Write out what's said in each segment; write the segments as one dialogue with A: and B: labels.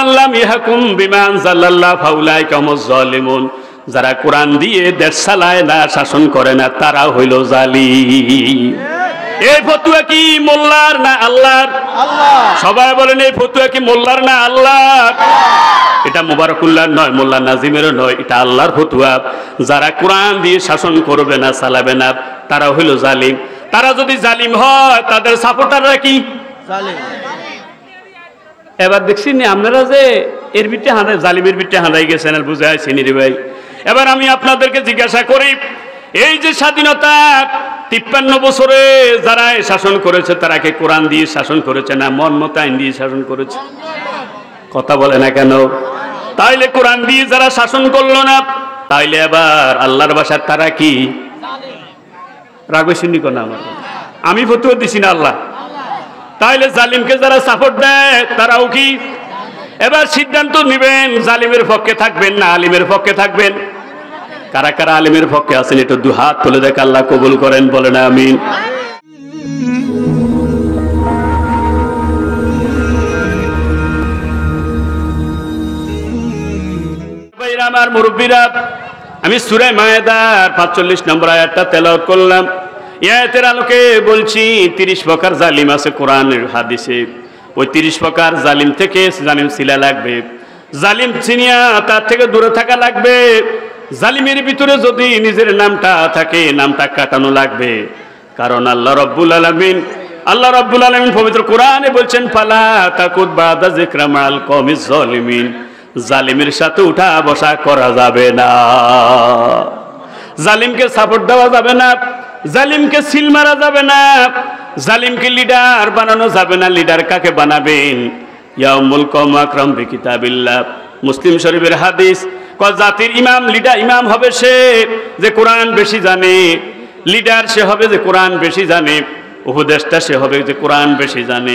A: ওয়ামান লাম ইয়াহকুম বিমা আনজালাল্লাহ ফাউলাইকা হুমুজ জালিমুন, যারা কোরআন দিয়ে দেশ চালায় না, শাসন করে না, তারা হইল জালিম। এই ফতোয়া কি মোল্লার না আল্লাহর? সবাই বলেন এই ফতোয়া কি মোল্লার না আল্লাহর? এটা মুবারকুল্লাহ নয়, মোল্লা নাজিমেরও নয়, এটা আল্লাহর ফতোয়া। যারা কোরআন দিয়ে শাসন করবে না, চালাবে না, তারা হইল জালিম। তারা যদি জালিম হয়, তাদের সাপোর্টাররা কি জালিম? এবার দেখছি না আপনারা যে এর বিটে হাঁটায়, জালিমের বিটে হাঁটাই গেছেন, আর বুঝে আছেন রে ভাই। এবার আমি আপনাদেরকে জিজ্ঞাসা করি, এই যে স্বাধীনতা 53 বছরে যারা শাসন করেছে, তারা কি কোরআন দিয়ে শাসন করেছে না মন মতো আইন দিয়ে শাসন করেছে? কথা বলে না কেন? তাইলে কোরআন দিয়ে যারা শাসন করলো না, তাইলে এবার আল্লাহর ভাষার তারা কি রাগবে? শুনি কোন আমার, আমি ফতোয়া দিছি না আল্লাহ। তাইলে জালিমকে যারা সাপোর্ট দেয়, তারাও কি? এবার সিদ্ধান্ত নেবেন, জালিমের পক্ষে থাকবেন না আলিমের পক্ষে থাকবেন? কারা কারা আলিমের পক্ষে আছেন একটু দু হাত তুলে দেখ, আল্লাহ কবুল করেন, বলেন আমিন। আমার মুরব্বীরা, আমি সূরা মায়েদার 45 নম্বর আয়াতটা তেলাওয়াত করলাম। এই আয়াতের আলোকে বলছি 30 প্রকার জালিম আছে কোরআনের হাদিসে। ওই 30 প্রকার জালিম থেকে জালিম ছিলা লাগবে, জালিম চিনিয়া তার থেকে দূরে থাকা লাগবে। জালিমের ভিতরে যদি নিজের নামটা থাকে, নামটা কাটানো লাগবে। কারণ আল্লাহ রাব্বুল আলামিন পবিত্র কোরআনে বলছেন, ফালা তাকুদ বাদা যিকরা মাল কওমিজ জালিমিন, জালিমের সাথে উঠা বসা করা যাবে না, জালিমকে সাপোর্ট দেওয়া যাবে না, জালিমকে সিল মারা যাবে না, জালিমকে লিডার বানানো যাবে না। লিডার কাকে বানাবেন? ইয়াউমুল কওম আকরাম বিকিতাবিল্লাহ, মুসলিম শরীফের হাদিস। জাতির ইমাম, লিডার ইমাম হবে সে যে কোরআন বেশি জানে, লিডার সে হবে যে কোরআন বেশি জানে, উপদেষ্টা সে হবে যে কোরআন বেশি জানে,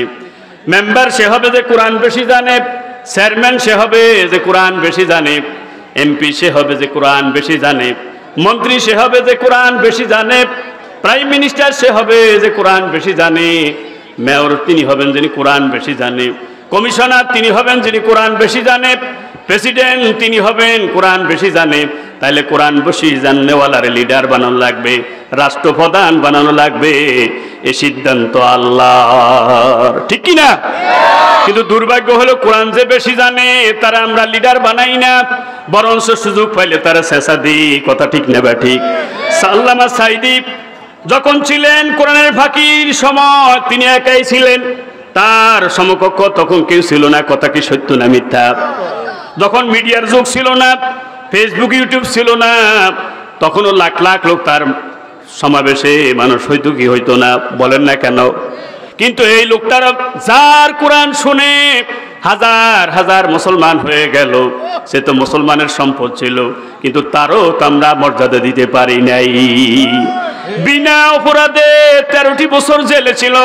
A: মেম্বার সে হবে যে কোরআন বেশি জানে, চেয়ারম্যান সে হবে যে কোরআন বেশি জানে, এমপি সে হবে যে কোরআন বেশি জানে, মন্ত্রী সে হবে যে কোরআন বেশি জানে, প্রাইম মিনিস্টার সে হবে যে কোরআন বেশি জানে, মেয়র তিনি হবেন যিনি কোরআন বেশি জানে, কমিশনার তিনি হবেন যিনি কোরআন বেশি জানে, প্রেসিডেন্ট তিনি হবেন কোরআন বেশি জানে। তাইলে কোরআন বেশি জাননেওয়ালার লিডার বানানো লাগবে, রাষ্ট্রপ্রধান বানানো লাগবে। এই সিদ্ধান্ত আল্লাহর, ঠিক কি না? কিন্তু দুর্ভাগ্য হলো কোরআন যে বেশি জানে তারা আমরা লিডার বানাই না, বরঞ্চ সুযোগ পাইলে তারা শেষা দিই। কথা ঠিক না বা ঠিক? আল্লামা সাঈদী যখন ছিলেন কোরআনের ফাঁকির সময়, তিনি একাই ছিলেন, তার সমকক্ষ তখন কেউ ছিল না। কথা কি সত্য না মিথ্যা? যখন মিডিয়ার যুগ ছিল না, ফেসবুক ইউটিউব ছিল না, তখনও লাখ লাখ লোক তার সমাবেশে মানুষ হইতো কি হইতো না, বলেন না কেন? কিন্তু এই লোকটারা যার কোরআন শুনে হাজার হাজার মুসলমান হয়ে গেল, সে তো মুসলমানের সম্পদ ছিল, কিন্তু তারও তো আমরা মর্যাদা দিতে পারি নাই। বিনা অপরাধে 13টি বছর জেলে ছিল,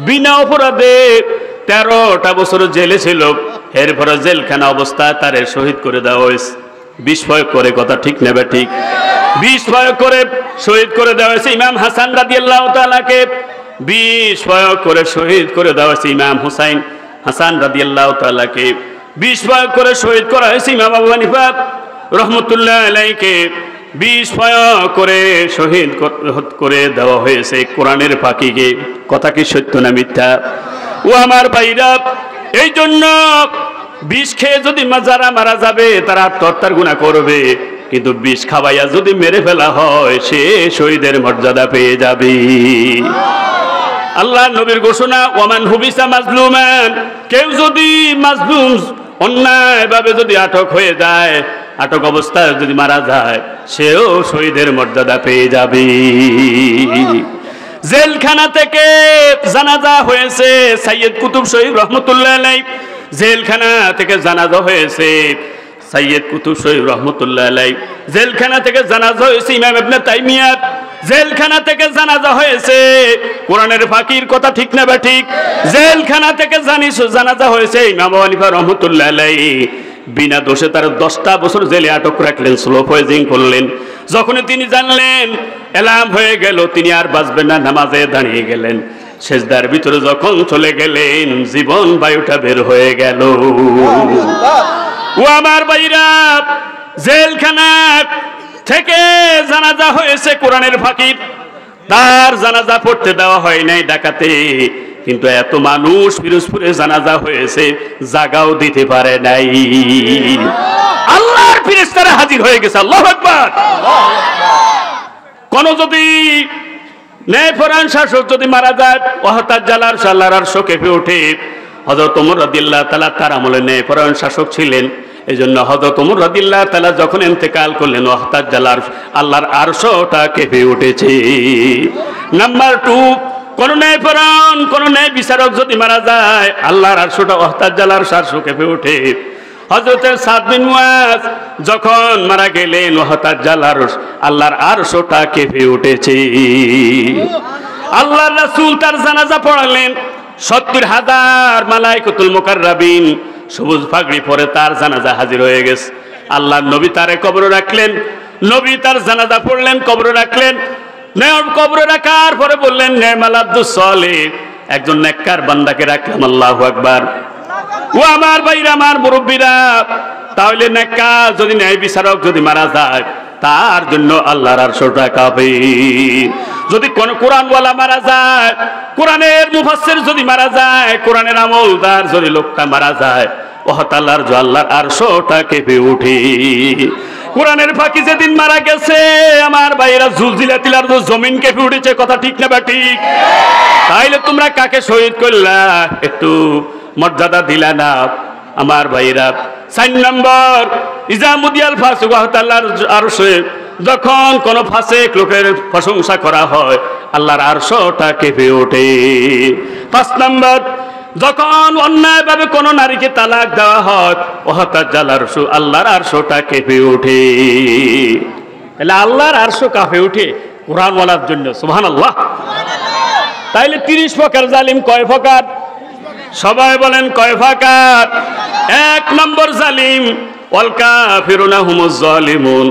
A: বিনা অপরাধে 13টা বছর জেলে ছিল। এরপরে জেলখানা অবস্থায় তারে শহীদ করে দেওয়া হয়েছে, বিস্ফোরক করে। কথা ঠিক নেবে ঠিক? বিস্ফোরক করে শহীদ করে দেওয়া হয়েছে। ইমাম হাসান রাদিয়াল্লাহু তাআলাকে বিস্ফোরক করে শহীদ করে দেওয়া হয়েছে। ইমাম হুসাইন হাসান রাদিয়াল্লাহু তাআলাকে বিস্ফোরক করে শহীদ করা হয়েছে। ইমাম আবু হানিফা রহমতুল্লাহ আলাইহিকে বিস্ফোরক করে শহীদ করে দেওয়া হয়েছে কোরআনের ফাঁকিকে। কথা কি সত্য না মিথ্যা? ও আমার ভাইরা, এই জন্য বিষ খেয়ে যদি যারা মারা যাবে তারা আত্মহত্যার গুনাহ করবে, কিন্তু বিষ খাওয়াইয়া যদি মেরে ফেলা হয় সে শহীদের মর্যাদা পেয়ে যাবে। আল্লাহ নবীর ঘোষণা, ওয়ামান হুবিসা মাজলুমান, কেউ যদি মাজলুম অন্যায়ভাবে যদি আটক হয়ে যায়, আটক অবস্থায় যদি মারা যায়, সেও শহীদের মর্যাদা পেয়ে যাবে। জেলখানা থেকে জানাজা হয়েছে সৈয়দ কুতুব শহীদ রহমতুল্লাহ আলাইহি, জেলখানা থেকে জানাজা হয়েছে সৈয়দ কুতুব শহীদ রহমতুল্লাহ আলাইহি, জেলখানা থেকে জানাজা হয়েছে ইমাম ইবনে তাইমিয়া, জেলখানা থেকে জানাজা হয়েছে কোরআনের ফাকির। কথা ঠিক না বা ঠিক? জেলখানা থেকে জানাজা হয়েছে ইমাম আবু হানিফা রহমতুল্লাহ আলাইহি। বিনা দোষে তার 10টা বছর জেলে আটক রাখলেন, স্লো পয়জিং করলেন। যখন তিনি জানলেন এলাম হয়ে গেল, তিনি আর বাঁচবেন না, নামাজে দাঁড়িয়ে গেলেন। সেজদার ভিতরে যখন চলে গেলেন জীবন বায়ুটা বের হয়ে গেল। ও আমার ভাইরা, জেলখানা থেকে জানাজা হয়েছে কোরআনের ফাঁকি, তার জানাজা পড়তে দেওয়া হয় নাই ঢাকাতে, কিন্তু এত মানুষ পিরোজপুরে জানাজা হয়েছে, জাগাও দিতে পারে নাই। আল্লাহর ফেরেশতারা হাজির হয়ে গেছে। আল্লাহু আকবার। কোন যদি ন্যায়পরায়ণ শাসক যদি মারা যায়, ওয়াহতাজ্জালার আল্লাহর আরশ কেঁপে ওঠে। হযরত ওমর রাদিয়াল্লাহু তাআলা তার আমলে ন্যায়পরায়ণ শাসক ছিলেন, এই জন্য হযরত ওমর রাদিয়াল্লাহু তাআলা যখন ইন্তেকাল করলেন, ওয়াহতাজ্জালার আল্লাহর আরশটা কেঁপে উঠেছে। নাম্বার 2, কোন ন্যায়পরায়ণ কোন ন্যায় বিচারক যদি মারা যায়, আল্লাহর আরশটা ওয়াহতাজ্জালার আরশ কেঁপে ওঠে। হযরত সাদ বিন মুয়াজ যখন মারা গেলেন, ওয়াহতাজ্জালার আল্লাহর আরশটা কেঁপে উঠেছে। আল্লাহর রাসূল তার জানাজা পড়ালেন, ৭০,০০০ মালায়েকাতুল মুকাররাবিন সবুজ পাগড়ি পরে তার জানাজা হাজির হয়ে গেছে। আল্লাহর নবী তারে কবরে রাখলেন, নবী তার জানাজা পড়লেন, কবরে রাখলেন। কবরে রাখার পরে বললেন, নেমাল আব্দুস সালেহ, একজন নেককার বান্দাকে রাখলাম। আল্লাহু আকবার। ও আমার ভাইরা, আমার মুরব্বীরা, তাহলে নেককার যদি ন্যায় বিচারক যদি মারা যায়, তার জন্য আল্লাহর আরশটা কাঁপে। যদি কোন কোরআনওয়ালা মারা যায়, কোরআনের মুফাসসির যদি মারা যায়, কোরআনের আমলদার যদি লোকটা মারা যায়, ওয়াহতাল্লাহর আল্লাহর আরশটা কেঁপে ওঠে। কোরআনের ফাঁকি যেদিন মারা গেছে, আমার ভাইরা, জুলজিলাতিল আরদ, জমিন কেঁপে উঠেছে। কথা ঠিক না ঠিক? তাইলে তোমরা কাকে শহীদ করলা, একটু মর্যাদা দিলা না আমার ভাইরা। ৪ নম্বর, ইজামুদিয়াল ফাসিক, ওয়াহতাল্লাহর আরশে যখন কোন ফাসিক লোকের প্রশংসা করা হয়, আল্লাহর আরশটা কেঁপে ওঠে। ৫ নম্বর, যখন অন্যায়ভাবে কোন নারীকে তালাক দেওয়া হয়, ওয়াহতাজ্জালার আরশ, আল্লাহর আরশটা কেঁপে ওঠে। তাহলে আল্লাহর আরশ কাঁপে ওঠে কোরআনওয়ালার জন্য। সুবহানাল্লাহ। তাইলে ৩০ প্রকার জালিম কয় প্রকার? সবাই বলেন কয় প্রকার? ১ নম্বর জালিম, ওয়াল কাফিরুনা হুমুজ জালিমুন।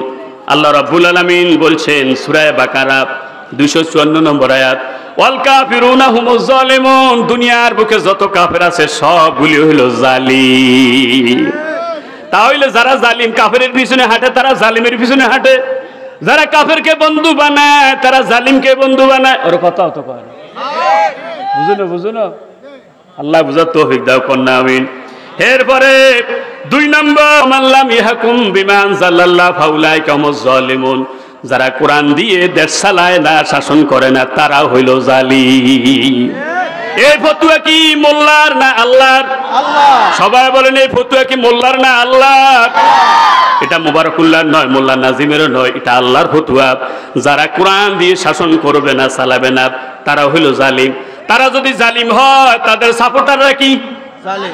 A: আল্লাহ রাব্বুল আলামিন বলছেন সূরা বাকারা ২৫৪ নম্বর আয়াত, ওয়াল কাফিরুনা হুমুজ জালিমুন। দুনিয়ার বুকে যত কাফের আছে সবগুলি হইল জালিম। তাহলে যারা জালিম কাফেরের পিছনে হাঁটে, তারা জালিমের পিছনে হাঁটে। যারা কাফেরকে বন্ধু বানায়, তারা জালিমকে বন্ধু বানায়। ওর কথা তো কয় না, বুঝুন। আল্লাহ বুঝার তৌফিক দাও, কন্যা আমিন। এরপরে ২ নম্বর, মাল্লাম ইয়াহকুম বিমা আনজালাল্লাহ ফাউলাইকা হুমুজ জালিমুন। যারা কোরআন দিয়ে দেশ চালায় না, শাসন করে না, তারা হইল জালিম। এই ফতুয়া কি মোল্লার না আল্লাহর? সবাই বলেন, এই ফতুয়া কি মোল্লার না আল্লাহর? এটা মুবারকুল্লাহর নয়, মোল্লা নাজিমেরও নয়, এটা আল্লাহর ফতুয়া। যারা কোরআন দিয়ে শাসন করবে না, চালাবে না, তারা হইল জালিম। তারা যদি জালিম হয়, তাদের সাপোর্টাররা কি জালিম?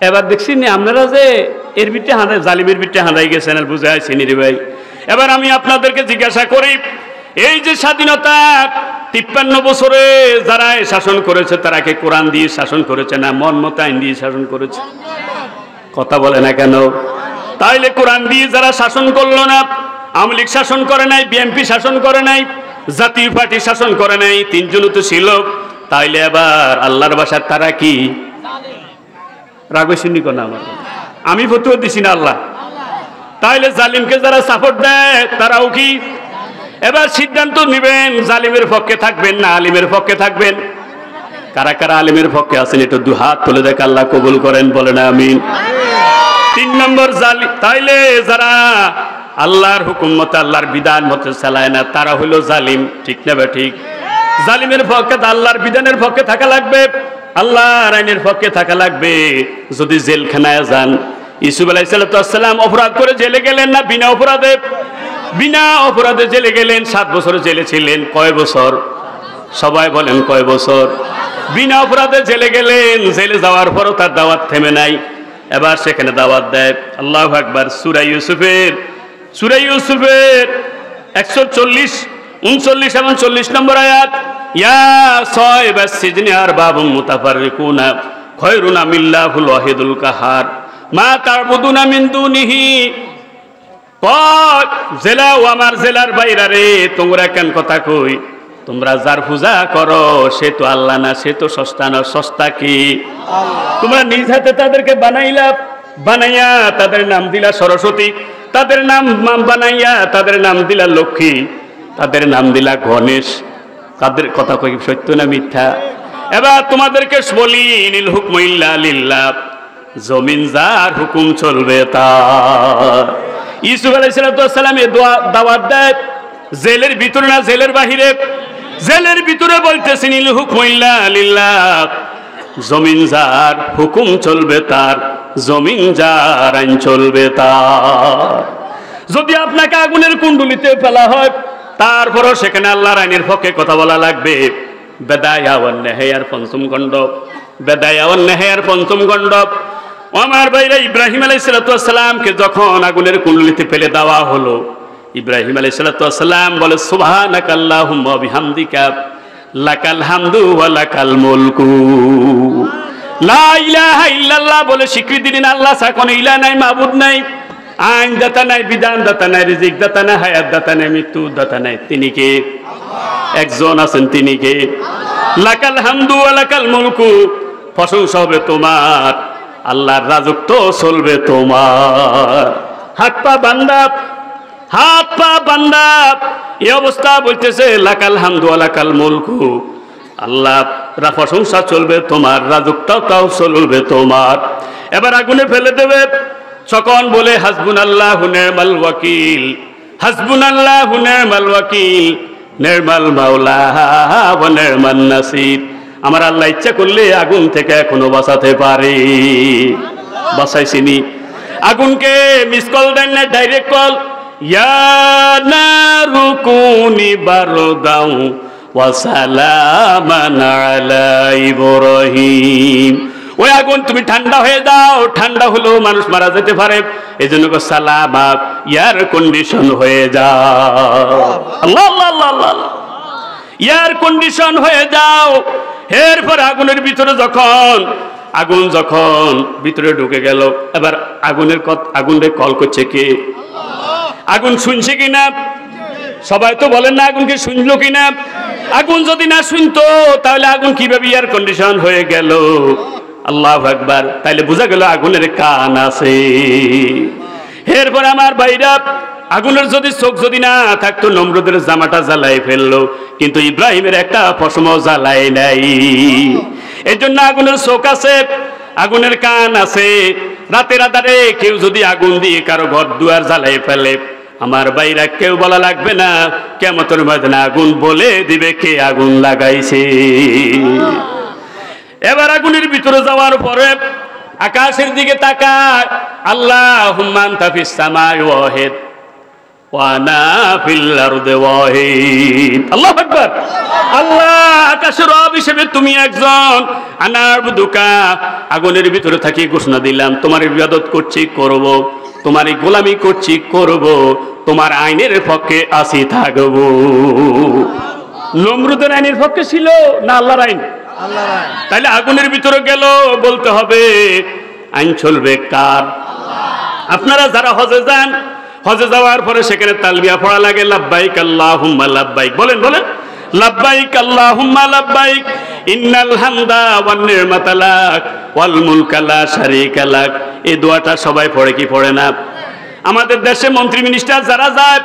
A: এবার দেখছি নি আপনারা যে এর ভিতরে হাঁটায়, জালিমের ভিতরে হাঁটাই গেছেন, আর বুঝে আসেনি রে ভাই। এবার আমি আপনাদেরকে জিজ্ঞাসা করি, এই যে স্বাধীনতা ৫৩ বছরে যারা শাসন করেছে, তারা কি কোরআন দিয়ে শাসন করেছে না মন মতো আইন দিয়ে শাসন করেছে? কথা বলে না কেন? তাইলে কোরআন দিয়ে যারা শাসন করলো না, আওয়ামী লীগ শাসন করে নাই, বিএনপি শাসন করে নাই, জাতীয় পার্টি শাসন করে নাই, ৩ জন তো ছিল, তাইলে এবার আল্লাহর বাসার তারা কি রাগবে? শুনি কোন আমার, আমি ফতুয়া দিছি না আল্লাহ। তাইলে জালিমকে যারা সাপোর্ট দেয়, তারাও কি? এবার সিদ্ধান্ত নেবেন, জালিমের পক্ষে থাকবেন না আলিমের পক্ষে থাকবেন? কারা কারা আলিমের পক্ষে আছেন একটু ২ হাত তুলে দেখ, আল্লাহ কবুল করেন, বলেন আমিন। ৩ নম্বর জালিম, তাইলে যারা আল্লাহর হুকুম মতে, আল্লাহর বিধান মতে চালায় না, তারা হইল জালিম। ঠিক না বা ঠিক? জালিমের পক্ষে, আল্লাহর বিধানের পক্ষে থাকা লাগবে, আল্লাহর আইনের পক্ষে থাকা লাগবে। যদি জেলখানায় যান, ইউসুফ আলাইহিস সালাম অপরাধ করে জেলে গেলেন না বিনা অপরাধে? বিনা অপরাধে জেলে গেলেন, ৭ বছর জেলে ছিলেন। কয় বছর? সবাই বলেন কয় বছর? বিনা অপরাধে জেলে গেলেন। জেলে যাওয়ার পরও তার দাওয়াত থেমে নাই, এবার সেখানে দাওয়াত দেয়। আল্লাহু আকবার। সূরা ইউসুফের ১৪০, ৩৯ এবং ৪০ নম্বর আয়াত, ইয়া সাহিবাস সিজনি আরবাবুম মুতাফাররিকুনা খায়রুন আমিল্লাহুল ওয়াহিদুল কাহার মা তা'বুদুনা মিন দুনিহি। জেলা ও আমার জেলার বাইরা রে, তোমরা কেন কথা কই? তোমরা যার পূজা করো সে তো আল্লাহ না, সে তো সস্তা না। সস্তা কি? তোমরা নিজ হাতে তাদেরকে বানাইয়া তাদের নাম দিলা সরস্বতী, তাদের নাম বানাইয়া তাদের নাম দিলা লক্ষ্মী, তাদের নাম দিলা গণেশ। তাদের কথা কই সত্য না মিথ্যা? এবার তোমাদেরকে বলি, নিল হুকম ইল্লা লিল্লাহ, জমিন যার হুকুম চলবে তার। ইউসুফ আলাইহিস সালাম এ দাওয়াত দেয় জেলের ভিতরে না জেলের বাহিরে? জেলের ভিতরে বলতেছেন নিল হুকম ইল্লা লিল্লাহ, জমিন যার হুকুম চলবে তার, জমিন যার আইন চলবে তার। যদি আপনাকে আগুনের কুণ্ডুলিতে ফেলা হয়, তারপরও সেখানে আল্লাহর আইনের পক্ষে কথা বলা লাগবে। বেদায়া ওয়ান নেহায়ার পঞ্চম খণ্ড, বেদায়া ওয়ান নেহায়ার পঞ্চম খণ্ড। আমার ভাইরা, ইব্রাহিম আলাইহিস সালামকে যখন আগুনের কুণ্ডুলিতে ফেলে দেওয়া হলো, ইব্রাহিম আলাইহিস সালাম বলে সুবহানাকা আল্লাহুম্মা বিহামদিকা লাকাল হামদু ওয়া লাকাল মুলকু। লা ইলাহা ইল্লাল্লাহ বলে স্বীকৃতি দিন আল্লাহ ছাড়া কোনো ইলাহ নাই, মাবুদ নাই, আইন দাতা নাই, বিধান দাতা নাই, রিজিক দাতা নাই, হায়াত দাতা নাই, মৃত্যু দাতা নাই। তিনি কে? একজন আছেন, তিনি কে? লাকাল হামদু ওয়া লাকাল মুলকু, প্রশংসা হবে তোমার, আল্লাহর রাজত্ব চলবে তোমার। হাত পা বান্দা, হাত পা বান্দা, এই অবস্থা বলতেছে লাকাল হামদু ওয়া লাকাল মুলকু, আল্লাহ প্রশংসা চলবে তোমার, রাজত্বটাও চলবে তোমার। এবার আগুনে ফেলে দেবে, তখন বলে হাসবুনাল্লাহু নি'মাল ওয়াকিল, হাসবুনাল্লাহু নি'মাল ওয়াকিল, নি'মাল মাওলা ওয়া নি'মান নাসির। আমার আল্লাহ ইচ্ছা করলে আগুন থেকে এখনো বাঁচাতে পারে। বাঁচাইছিনি? আগুনকে মিস কল দেন না, ডাইরেক্ট কল। ইয়া নারু কুনি বারদাউ ওয়া সালামান আলা ইব্রাহিম, ওই আগুন তুমি ঠান্ডা হয়ে যাও। ঠান্ডা হলেও মানুষ মারা যেতে পারে, এই জন্য সালামা, এয়ার কন্ডিশন হয়ে যাও। আল্লাহ আল্লাহ আল্লাহ আল্লাহ, এয়ার কন্ডিশন হয়ে যাও। এরপর আগুনের ভিতরে আগুন যখন ভিতরে ঢুকে গেল, এবার আগুনের কল করছে কে? আগুন শুনছে কিনা? সবাই তো বলেন না আগুনকে শুনলো কিনা? আগুন যদি না শুনতো তাহলে আগুন কিভাবে এয়ার কন্ডিশন হয়ে গেল? আল্লাহু আকবার। তাইলে বোঝা গেল আগুনের কান আছে। এরপর আমার ভাইরা, আগুনের যদি চোখ যদি না থাকতো, নমরুদের জামাটা জ্বালাই ফেললো, কিন্তু ইব্রাহিমের একটা পশমও জ্বালাই নাই। এর জন্য আগুনের চোখ আছে, আগুনের কান আছে। রাতের আধারে কেউ যদি আগুন দিয়ে কারো ঘর দুয়ার জ্বালাই ফেলে, আমার ভাইরা কেউ বলা লাগবে না, কিয়ামতের ময়দানে আগুন বলে দিবে কে আগুন লাগাইছে। এবার আগুনের ভিতরে যাওয়ার পরে আকাশের দিকে তাকায়, আল্লাহুম্মা আনতা ফিস সামাই ওয়াহিদ ওয়া আনা ফিল আরদি ওয়াহিদ। আল্লাহু আকবার। আল্লাহ আকাশের রব হিসেবে তুমি একজন, আনাবুদুকা, আগুনের ভিতরে থাকি ঘোষণা দিলাম তোমার ইবাদত করছি, করব, তোমার গোলামি করছি, করব, তোমার আইনের পক্ষে আসি থাকব। নমরুদের আইনের পক্ষে ছিল না আল্লাহর আইন? তাহলে আগুনের ভিতরে গেল, বলতে হবে আইন চলবে কার? আপনারা যারা হজে যান, হজে যাওয়ার পরে সেখানে তালবিয়া পড়া লাগে, লাব্বাইক আল্লাহুম্মা লাব্বাইক। বলেন বলেন, লাব্বাইক আল্লাহুম্মা লাব্বাইক, ইন্নাল হামদা ওয়ান নি'মাতা লাক ওয়াল মুলকা লা শারীকা লাক। এই দোয়াটা সবাই পড়ে কি পড়ে না? আমাদের দেশে মন্ত্রী মিনিস্টার যারা যায়,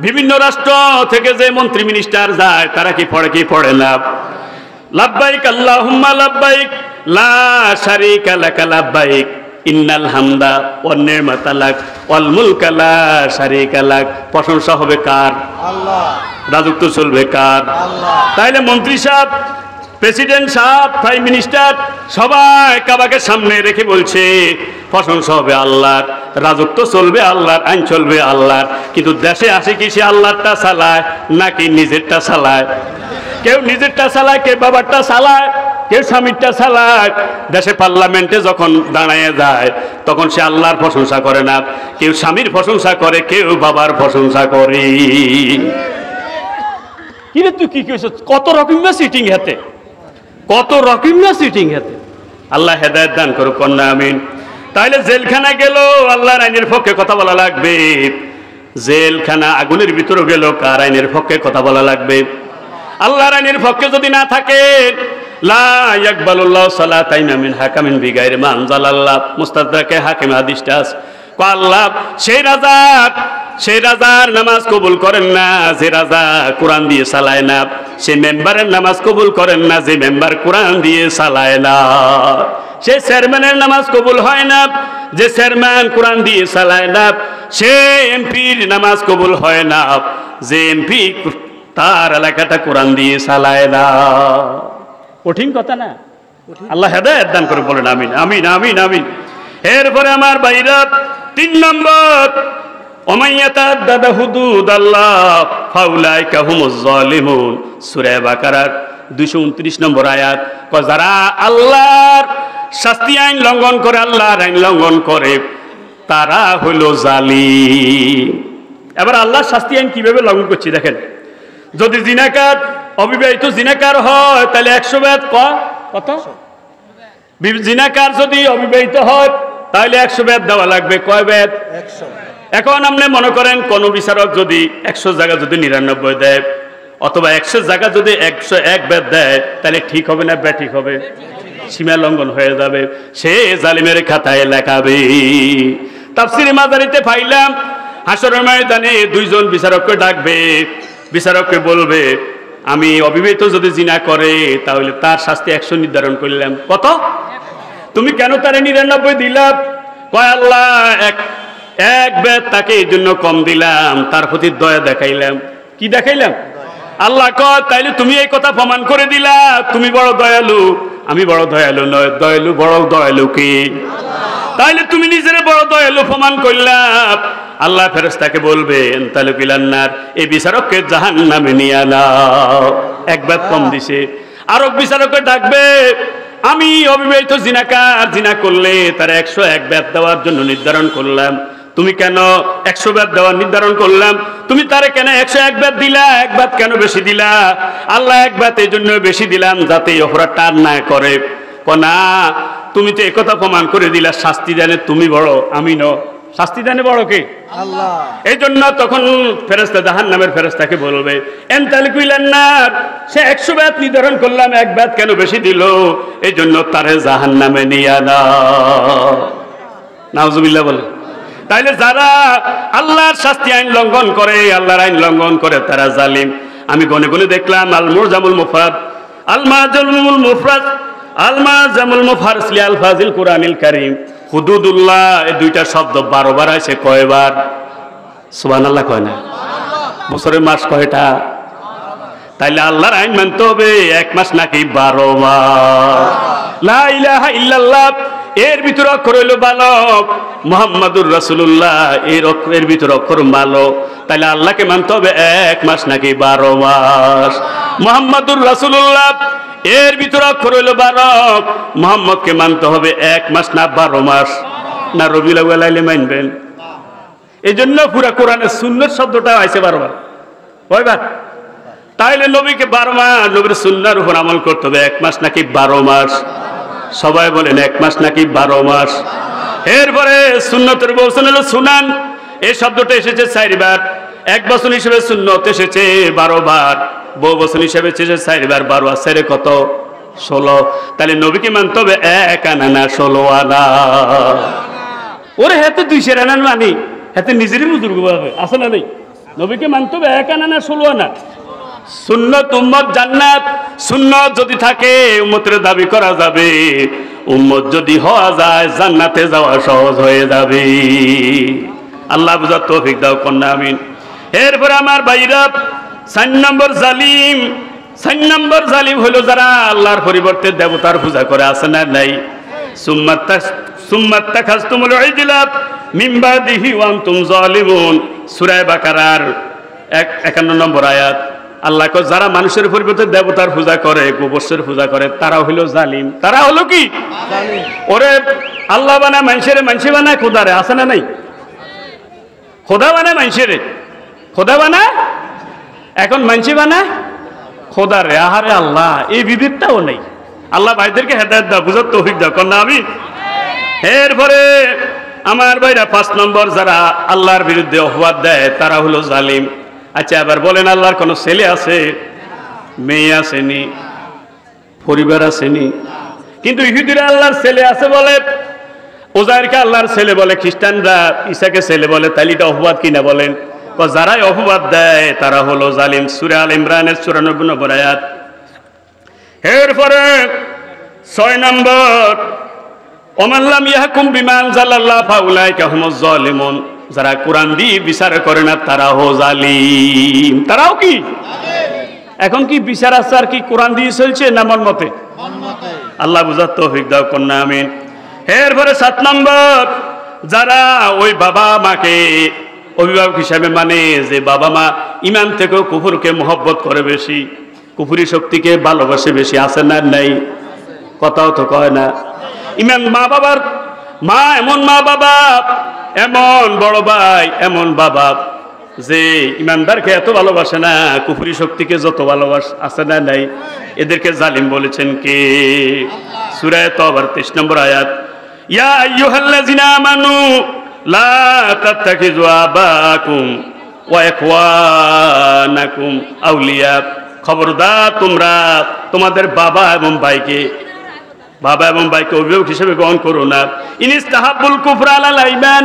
A: বিভিন্ন রাষ্ট্র থেকে যে মন্ত্রী মিনিস্টার যায়, তারা কি পড়ে কি পড়ে না? লাব্বাইক আল্লাহুম্মা লাব্বাইক লা শারীকা লাক লাব্বাইক ইন্নাল হামদা ওয়ান নি'মাতা লাক ওয়াল মুলকা লা শারীকা লাক। প্রশংসা হবে কার? আল্লাহ। রাজত্ব চলবে কার? আল্লাহ। তাইলে মন্ত্রী সাহেব, প্রেসিডেন্ট সাহেব, প্রাইম মিনিস্টার সবাই কাবাকে সামনে রেখে বলছে প্রশংসা হবে আল্লাহর, রাজত্ব চলবে আল্লাহর, আইন চলবে আল্লাহর। কিন্তু দেশে আসে কি সে আল্লাহরটা চালায় নাকি নিজেরটা চালায়? কেউ নিজেরটা চালায়, কেউ বাবারটা চালায়, কেউ স্বামীরটা চালায়। দেশে পার্লামেন্টে যখন দাঁড়ায় যায় তখন সে আল্লাহর প্রশংসা করে না, কেউ স্বামীর প্রশংসা করে, কেউ বাবার প্রশংসা করে। কিরে তুই কি কইছ? কত রকম না সিটিং হাতে, কত রকম না সিটিং হাতে। আল্লাহ হেদায়েত দান করুক, কন্যা আমিন। তাইলে জেলখানা গেল, আল্লাহর আইনের পক্ষে কথা বলা লাগবে। জেলখানা আগুনের ভিতরে গেল, কার আইনের পক্ষে কথা বলা লাগবে? আল্লাহর আইনের পক্ষে যদি না থাকে, লা ইয়াকবালুল্লাহু সালাতাইন মিন হাকামিন বিগাইরি মা আনজালাল্লাহ, মুস্তাদরাকে হাকিম হাদিসটা আছে। আল্লাহ সেই রাজার নামাজ কবুল করেন না যে রাজা কোরআন দিয়ে চালায় না, সে মেম্বারের নামাজ কবুল করেন না যে মেম্বার কোরআন দিয়ে চালায় না, সে চেয়ারম্যানের নামাজ কবুল হয় না যে চেয়ারম্যান কোরআন দিয়ে চালায় না, সে এমপির নামাজ কবুল হয় না যে এমপি তার এলাকাটা কোরআন দিয়ে চালায় না। কঠিন কথা না? আল্লাহ হেদায়েত দান করে বলেন আমিন আমিন আমিন আমিন। এরপরে আমার ভাইরা 3 নম্বর, ওমাইয়াতাদ্দাদা হুদুদাল্লাহ ফাউলাইকা হুমুজ জালিমুন, সূরা বাকারার 229 নম্বর আয়াত। যারা আল্লাহর শাস্তি আইন লঙ্ঘন করে, আল্লাহর আইন লঙ্ঘন করে, তারা হইল জালিম। এবার আল্লাহর শাস্তি আইন কিভাবে লঙ্ঘন করছি দেখেন। যদি জিনাকার অবিবাহিত জিনাকার হয় তাহলে 100 বেদ কত? জিনাকার যদি অবিবাহিত হয় তাহলে 100 বেদ দেওয়া লাগবে। কয় বেদ? 100। এখন আপনি মনে করেন কোন বিচারক যদি 100 জায়গা যদি 99 দেয়, অথবা 100 জায়গা যদি 101 বেদ দেয়, তাহলে ঠিক হবে না ব্যাঠিক হবে? সীমা লঙ্ঘন হয়ে যাবে, সে জালিমের খাতায় লেখাবে। তাফসীরে মাদারিতে পাইলাম হাসরের ময়দানে 2 জন বিচারককে ডাকবে, বিচারককে বলবে আমি অবিবাহিত যদি জিনা করে তাহলে তার শাস্তি 100 নির্ধারণ করলাম। কত? তুমি কেন তারে 99 দিলা? কয় আল্লাহ এক বেদ তাকে এই জন্য কম দিলাম, তার প্রতি দয়া দেখাইলাম। কি দেখাইলাম? আল্লাহ কয় তাইলে তুমি এই কথা প্রমাণ করে দিলা তুমি বড় দয়ালু, আমি বড় দয়ালু নয়, দয়ালু বড় দয়ালু কি? তাইলে তুমি নিজের বড় দয়ালু প্রমাণ করলাম। আল্লাহ ফেরেশতাকে বলবেন তাহলে কিলান্নার, এই বিচারককে জাহান্নামে নিয়ে নাও, এক বেদ কম দিছে। আরো বিচারককে ডাকবে, আমি অবিবাহিত জিনাকার, জিনা করলে তার 101 বেদ দেওয়ার জন্য নির্ধারণ করলাম, তুমি কেন 100 বেদ দেওয়ার নির্ধারণ করলাম, তুমি তারে কেন 101 বেদ দিলা? 1 বেদ কেন বেশি দিলা? আল্লাহ 1 বেদ এই জন্য বেশি দিলাম যাতে অপরাধ টান না করে। না, তুমি তো একথা প্রমাণ করে দিলা শাস্তি দানে তুমি বড়, আমি ন, শাস্তি দানে বড় কে? আল্লাহ। এই জন্য তখন ফেরেশতা জাহান্নামের ফেরেশতাকে বলবে এনতাল কুইলান্নার, সে 100 বেদ নির্ধারণ করলাম, 1 বেদ কেন বেশি দিল, এই জন্য তারে জাহান্নামে নিয়ে নাও। নাউজুবিল্লাহ বলে। তাইলে যারা আল্লাহর শাস্তি আইন লঙ্ঘন করে, আল্লাহর আইন লঙ্ঘন করে, তারা জালিম। আমি গনে গনে দেখলাম আল মুরজামুল মুফরাদ, আল মাজামুল মুফরাদ, আল মাজামুল মুফারিস লি আলফাজিল কুরআনিল কারীম, হুদুদুল্লাহ, এই 2টা শব্দ 12 বার আছে। কয়বার? সুবহানাল্লাহ কয় না? বছরের মাস কয়টা? তাইলে আল্লাহর আইন মানতে হবে 1 মাস নাকি 12 মাস? লা ইলাহা ইল্লাল্লাহ এর ভিতর অক্ষর হইল বালক, মুহাম্মাদুর রাসূলুল্লাহ এর ভিতর অক্ষর মালক। তাইলে আল্লাহকে মানতে হবে 1 মাস নাকি 12 মাস? মুহাম্মাদুর রাসূলুল্লাহ এর ভিতর অক্ষর হইল বালক, মুহাম্মদকে মানতে হবে 1 মাস না 12 মাস? না রবিউল আউয়াল আইলে মানবেন? এই জন্য পুরা কোরআনের সুন্নাত শব্দটা আইছে 12 বার। কয়বার? তাইলে নবীকে 12 মাস নবীর সুন্নাহর উপর আমল করতে হবে। 1 মাস নাকি 12 মাস? সবাই বলেন 1 মাস নাকি 12 মাস? এরপরে সুন্নতের বচন হলো সুনান, এই শব্দটা এসেছে 4 বার। 1 বচন হিসেবে সুন্নত এসেছে 12 বার, বহু বচন হিসেবে এসেছে 4 বার। 12 আর 4 কত? 16। তাহলে নবীকে মানতে হবে 1 আনা না 16 আনা। ওরে হাতে 200 আনা মানি, হাতে নিজেরই বুজুর্গ হবে, আছে না নেই? নবীকে মানতে হবে 1 আনা না 16 আনা। সুন্নত উম্মত জান্নাত, সুন্নত যদি থাকে উম্মতের দাবি করা যাবে, উম্মত যদি হওয়া যায় জান্নাতে যাওয়া সহজ হয়ে যাবে। আল্লাহ বুঝার তৌফিক দাও, কন্যা আমিন। এরপরে আমার ভাইরা 4 নম্বর জালিম। 4 নম্বর জালিম হলো যারা আল্লাহর পরিবর্তে দেবতার পূজা করে, আছে না নাই? সুম্মাত্তাখাযতুমুল ইজলা মিন বাদিহি ওয়া আনতুম যালিমুন, সূরা বাকারার 51 নম্বর আয়াত। আল্লাহ কয় যারা মানুষের পরিবর্তে দেবতার পূজা করে, গোবর্ষের পূজা করে, তারা হইল জালিম। তারা হলো কি? জালিম। ওরে আল্লাহ বানায় মানুষের, মানুষ বানায় খোদারে, আছে না নাই? খোদা বানায় মানুষের, খোদা বানায়, এখন মানুষ বানায় খোদারে। আহারে আল্লাহ, এই বিবেকটাও নেই। আল্লাহ ভাইদেরকে হেদায়েত দাও, বুঝার তৌফিক দাও, কন্যা আমি। এরপরে আমার ভাইরা 5 নম্বর যারা আল্লাহর বিরুদ্ধে অপবাদ দেয়, তারা হলো জালিম। আচ্ছা, এবার বলেন আল্লাহর কোন ছেলে আছে? মেয়ে আসেনি, পরিবার আসেনি। কিন্তু ইহুদিরা আল্লাহর ছেলে আছে বলে, ওজাইরকে আল্লাহর ছেলে বলে, খ্রিস্টানরা ঈসাকে ছেলে বলে, তাইলে এটা অপবাদ কিনা বলেন? যারাই অপবাদ দেয় তারা হলো জালিম। সূরা আল ইমরানের 94 নম্বর আয়াত। এরপরে 6 নম্বর, ওমান লাম ইয়াহকুম বিমা আনজালাল্লাহ ফাউলাইকা হুমুজ জালিমুন, যারা কোরআন দিয়ে বিচার করে না তারা হো জালিম। তারাও কি এখন কি বিচার আচার কি কোরআন দিয়ে চলছে না মন মতে? আল্লাহ বুঝার তৌফিক দাও কন্যা, আমিন। এরপরে 7 নম্বর, যারা ওই বাবা মাকে অভিভাবক হিসাবে মানে, যে বাবা মা ইমান থেকেও কুফরকে মহব্বত করে বেশি, কুফরি শক্তিকে ভালোবাসে বেশি, আছে না নাই? কথাও তো কয় না। ইমান মা বাবার মা এমন মা বাবা, এমন বড় ভাই, এমন বাবা যে ইমানদারকে এত ভালোবাসে না, কুফরি শক্তিকে যত ভালোবাসে, আছে না নাই? এদেরকে জালিম বলেছেন কে? সূরা তাওবার 23 নম্বর আয়াত। ইয়া আইয়ুহাল্লাযিনা আমানু লা তাত্তাখিযু আবাকুম ওয়া ইখওয়ানাকুম আউলিয়া, খবরদার তোমরা তোমাদের বাবা এবং ভাইকে অভিভাবক হিসেবে গ্রহণ করো না। ইনিস্তাহাবুল কুফরা আলাল ঈমান,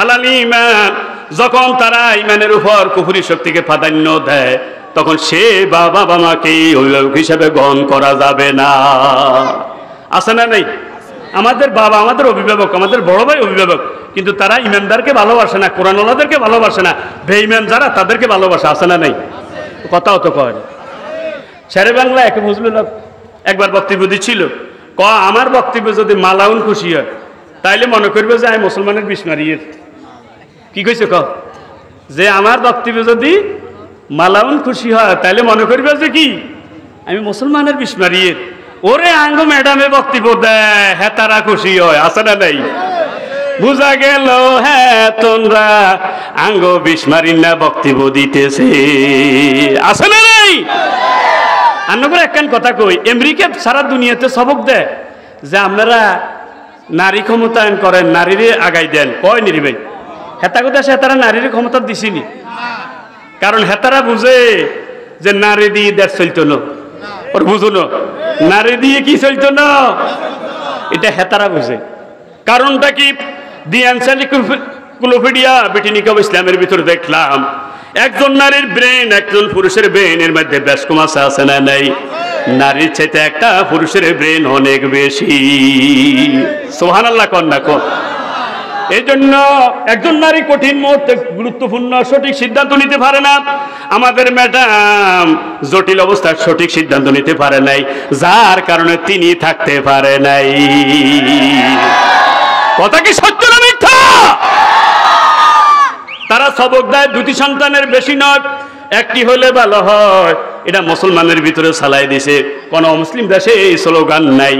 A: আলাল ঈমান, যখন তারা ঈমানের উপর কুফরি শক্তিকে প্রাধান্য দেয়, তখন সে বাবা মাকে অভিভাবক হিসেবে গ্রহণ করা যাবে না। আছে না নাই? আমাদের বাবা আমাদের অভিভাবক, আমাদের বড় ভাই অভিভাবক, কিন্তু তারা ইমানদারকে ভালোবাসে না, কোরআনওয়ালাদেরকে ভালোবাসে না, বেঈমান যারা তাদেরকে ভালোবাসে। আছে না নাই? কথাও তো কয়। শেরে বাংলা একে বুঝলো না। একবার বক্তব্য দিচ্ছিল, আমার বক্তব্য যদি মালাউন খুশি হয় তাইলে মনে করবে যে আমি মুসলমানের বিস্মারিয়ের। কি কইছে? যে আমার বক্তব্য যদি মালাউন খুশি হয় তাইলে মনে করবে যে কি আমি মুসলমানের বিস্মারিয়ের। ওরে আঙ্গ ম্যাডামে বক্তব্য দেয়, হ্যাঁ তারা খুশি হয়। আছে না নাই? বুঝা গেল হ্যাঁ তোমরা আঙ্গ বিস্মারির না বক্তব্য দিতেছে। আছে না নাই? আন্নগর একখান কথা কই, আমেরিকা সারা দুনিয়াতে সবক দেয় যে আপনারা নারী ক্ষমতায়ন করেন, নারীরে আগাই দেন। কয় নিরি ভাই, হেতা কথা সে তারা নারীর ক্ষমতা দিছিনি, কারণ হেতারা বুঝে যে নারী দিয়ে দেশ চলতো না। ওর বুঝো না, নারী দিয়ে কি চলতো না, এটা হেতারা বুঝে। কারণটা কি? দি এনসাইক্লোপিডিয়া ব্রিটানিকা অফ ইসলামের ভিতরে দেখলাম একজন নারীর ব্রেন একজন পুরুষের ব্রেনের মধ্যে বেশ কম আছে না নাই? নারীর চাইতে একটা পুরুষের ব্রেন অনেক বেশি। সুবহানাল্লাহ কন্যা কোন। এই জন্য একজন নারী কঠিন মুহূর্তে গুরুত্বপূর্ণ সঠিক সিদ্ধান্ত নিতে পারে না। আমাদের ম্যাডাম জটিল অবস্থার সঠিক সিদ্ধান্ত নিতে পারে নাই, যার কারণে তিনি থাকতে পারে নাই। কথা কি সত্য না মিথ্যা? তারা সবক দেয় দুটি সন্তানের বেশি নয়, একটি হলে ভালো হয়। এটা মুসলমানের ভিতরে চালাই দিছে। কোন মুসলিম দেশে এই স্লোগান নাই,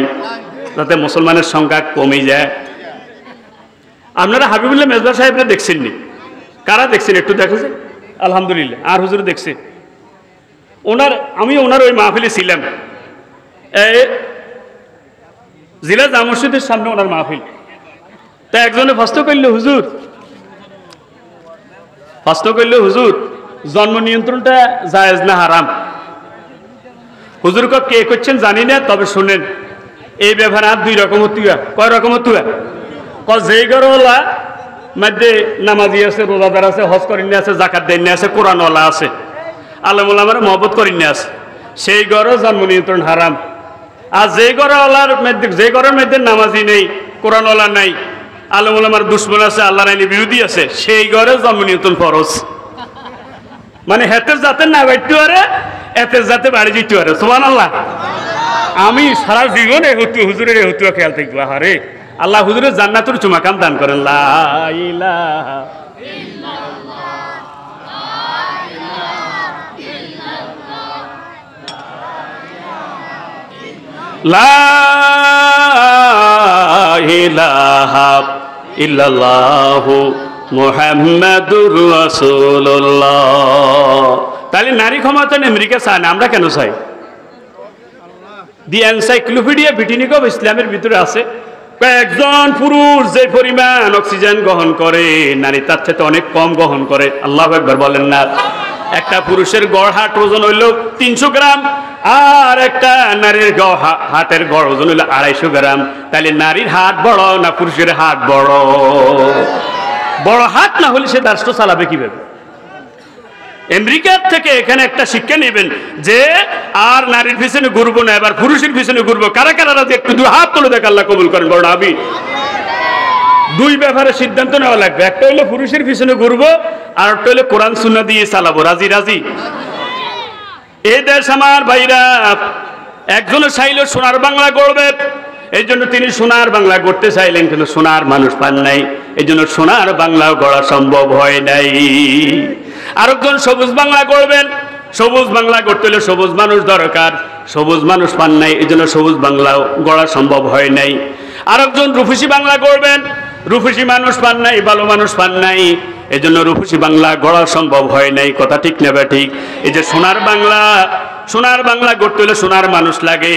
A: যাতে মুসলমানের সংখ্যা কমে যায়। আপনারা হাবিবুল্লাহ মেজবা সাহেবরা দেখছেননি? কারা দেখছেন একটু দেখেছে? আলহামদুলিল্লাহ। আর হুজুর দেখছে। আমি ওনার ওই মাহফিলে ছিলাম, জেলা জামা মসজিদের সামনে ওনার মাহফিল। তা একজনে প্রশ্ন করল, হুজুর জন্ম নিয়ন্ত্রণটা জায়েজ না হারাম? হুজুর কে করছেন জানি না, তবে শুনেন এই ব্যাপারে আর দুই রকম হতুয়া। কয় রকম হতুয়া? যেই ঘরওয়ালা মধ্যে নামাজি আছে, রোজাদার আছে, হজ করিনি আছে, জাকাত দেয়নি আছে, কোরআনওয়ালা আছে, আলেমুল আমার মহব্বত করিনি আছে, সেই ঘরও জন্ম নিয়ন্ত্রণ হারাম। আর যে ঘরের মধ্যে নামাজি নেই, কোরআনওয়ালা নাই, আলেমুল আমার দুশ্মন আছে, আল্লাহর আইনের বিরোধী আছে, সেই ঘরে জন্ম নিয়ন্ত্রণ ফরজ। মানে হেতের যাতে না বাড়তে পারে, এতের যাতে বাড়ি যেতে পারে। সুবহানাল্লাহ। আমি সারা জীবন হুজুরের হতুয়া খেয়াল থাকবো। আরে আল্লাহ হুজুরের জান্নাতুর চুমাকাম দান করেন। লা ইলাহা ইল্লাল্লাহ, লা ইলাহা ইল্লাল্লাহু মুহাম্মাদুর রাসূলুল্লাহ। তাহলে নারী ক্ষমতায়ন আমেরিকা চায় না, আমরা কেন চাই? দি এনসাইক্লোপিডিয়া ব্রিটানিকা অফ ইসলামের ভিতরে আছে কয়েকজন পুরুষ যে পরিমাণ অক্সিজেন গ্রহণ করে, নারী তার সাথে অনেক কম গ্রহণ করে। আল্লাহু আকবার বলেন না? একটা পুরুষের গড় হাট ওজন হইল 300 গ্রাম, আর একটা নারীর হাটের গড় ওজন হইল 250 গ্রাম। তাহলে নারীর হাট বড় না পুরুষের হাট বড়? বড় হাট না হলে সে রাষ্ট্র চালাবে কিভাবে? আমেরিকার থেকে এখানে একটা শিক্ষা নেবেন যে আর নারীর পিছনে ঘুরবো না, এবার পুরুষের পিছনে ঘুরবো। কারা কারা রাজি একটু 2 হাত তুলে দেখ, আল্লাহ কবুল করেন। বড় আবি 2 ব্যাপারে সিদ্ধান্ত নেওয়া লাগবে। একটা হইলো পুরুষের পিছনে ঘুরবো, আর একটা হইলো কোরআন সুন্নাহ দিয়ে চালাবো। রাজি রাজি? এই দেশ আমার ভাইরা, একজনে চাইল সোনার বাংলা গড়বে, এই জন্য তিনি সোনার বাংলা গড়তে চাইলেন, কিন্তু সোনার মানুষ পান নাই, এই জন্য সোনার বাংলা গড়া সম্ভব হয় নাই। আরেকজন সবুজ বাংলা গড়বেন, সবুজ বাংলা গড়তে হলে সবুজ মানুষ দরকার, সবুজ মানুষ পান নাই, এই জন্য সবুজ বাংলা গড়া সম্ভব হয় নাই। আরেকজন রূপসী বাংলা গড়বেন, রূপসী মানুষ পান নাই, ভালো মানুষ পান নাই, এই জন্য রূপসী বাংলা গড়া সম্ভব হয় নাই। কথা ঠিক নেবে ঠিক? এই যে সোনার বাংলা, সোনার বাংলা গড়তে হলে সোনার মানুষ লাগে,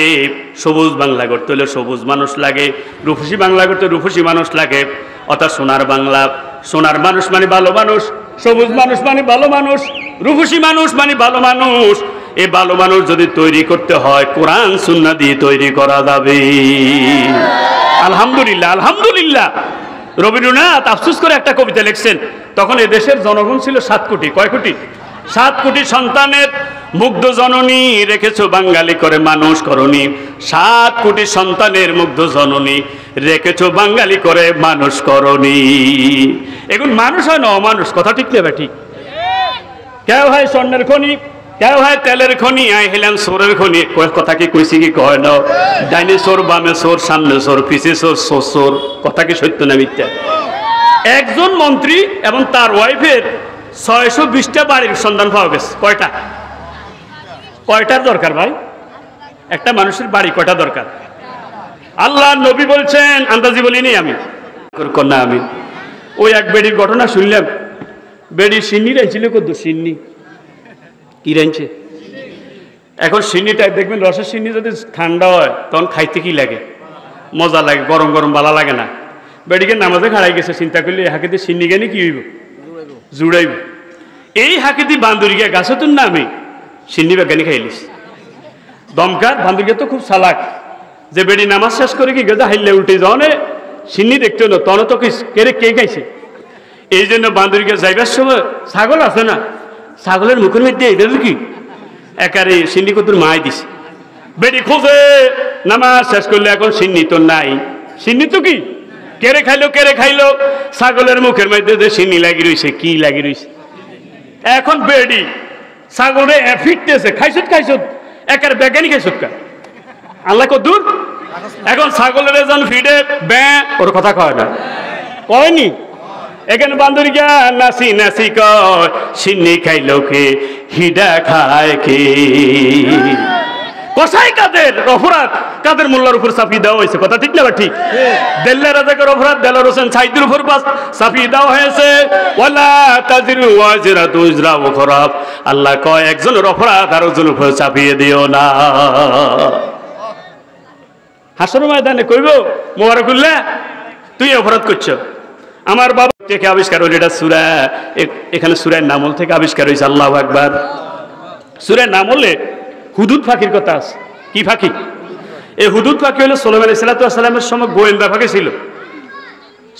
A: সবুজ বাংলা গড়তে হলে সবুজ মানুষ লাগে, রূপসী বাংলা গড়তে রূপসী মানুষ লাগে। অর্থাৎ সোনার বাংলা, সোনার মানুষ মানে ভালো মানুষ, সবুজ মানুষ মানে ভালো মানুষ, রূপসী মানুষ মানে ভালো মানুষ। এই ভালো মানুষ যদি তৈরি করতে হয়, কোরআন সুন্নাহ দিয়ে তৈরি করা যাবে। আলহামদুলিল্লাহ, আলহামদুলিল্লাহ। রবীন্দ্রনাথ আফসোস করে একটা কবিতা লিখছেন, তখন এদেশের জনগণ ছিল 7 কোটি। কয় কোটি? 7 কোটি সন্তানের মুগ্ধ জননী রেখেছো বাঙালি করে মানুষ করনি। 7 কোটি সন্তানের মুগ্ধ জননী রেখেছো বাঙালি করে মানুষ করনি। এখন মানুষ হয় না অমানুষ। কথা ঠিক নেবে ঠিক? কেউ হয় স্বর্ণের খনি, কেউ হয় তেলের খনি, আই হেলেন সোরের খনি। কথা কি কইছি কি কয় না? ডাইনে সোর, বামে সোর, সামনে সোর, পিছে সোর, সোর। কথা কি সত্য না মিথ্যা? একজন মন্ত্রী এবং তার ওয়াইফের 620টা বাড়ির সন্ধান পাওয়া গেছে। কয়টা? কয়টার দরকার ভাই? একটা মানুষের বাড়ি কয়টা দরকার? আল্লাহ নবী বলছেন, আন্দাজি বলিনি আমি, কন্যা আমি ওই এক বেডির ঘটনা শুনলাম। বেডির সিন্নি রাইছিল কত? সিন্নি কি রাইছে? এখন সিন্নিটা দেখবেন, রসের সিন্নি যদি ঠান্ডা হয় তখন খাইতে কি লাগে? মজা লাগে, গরম গরম ভালো লাগে না। বেডিকে নামাজে খাড়াই গেছে, চিন্তা করলে এই হাকিতে সিন্নি গেলে কি হইব? জুড়াইব। এই হাকিতি বান্দুরিয়া গাছে তুন না আমি সিন্নি বেগানি খাইলিস। দমকার বান্দুরিয়া তো খুব চালাক, যে বেডি নামাজ শেষ করে কি গেজা হাইলে উল্টে যাওয়ানে সিন্নি দেখতে হলো, তখন তো কেরে কে খাইছে। এই জন্য বান্দুরিয়া যাইবার সময় ছাগল আছে না, ছাগলের মুখের মধ্যে এইভাবে কি একারে সিন্নি কতুর মাই দিছে। বেডি খোঁজে, নামাজ শেষ করলে এখন সিন্নি তো নাই। সিন্নি তো কি কেড়ে খাইলো, কেড়ে খাইলো। ছাগলের মুখের মধ্যে যে সিন্নি লাগি রয়েছে, কি লাগি রয়েছে। এখন বেডি ছাগলে ফিরতেছে, খাইছত খাইছত, একার বেগানি খাইছত কা আল্লাহ কদ্দুর। এখন ছাগলের এজন ফিডে ব্যাঁ, ওর কথা কয় না, কয়নি। এখানে বান্দরি গা নাসি নাসি কয়, সিন্নি খাইলো কে, হিডা খায় কে। কসাই কাদের অপরাধ, কাদের মোল্লার উপর চাপিয়ে দেওয়া হয়েছে। কথা ঠিক না বা ঠিক? দেল্লা রাজাকের অপরাধ দেলার হোসেন সাইদুর উপর চাপিয়ে দেওয়া হয়েছে। ওয়ালা তাজিরু ওয়াজিরাতু উজরা উখরা। আল্লাহ কয় একজনের অপরাধ আর একজনের উপর চাপিয়ে দিও না। হাসর ময়দানে কইব, মোবারকুল্লাহ তুই অপরাধ করছো, আমার বাবা থেকে আবিষ্কার হইল। এটা সূরা, এখানে সূরা নামল থেকে আবিষ্কার হয়েছে। আল্লাহু আকবার। সূরা নামলে হুদুদ ফাঁকির কথা আছে। কি ফাঁকি? এই হুদুদ ফাঁকি হলো সুলাইমান আলাইহিস সালামের সময় গোয়েন্দা ফাঁকি ছিল।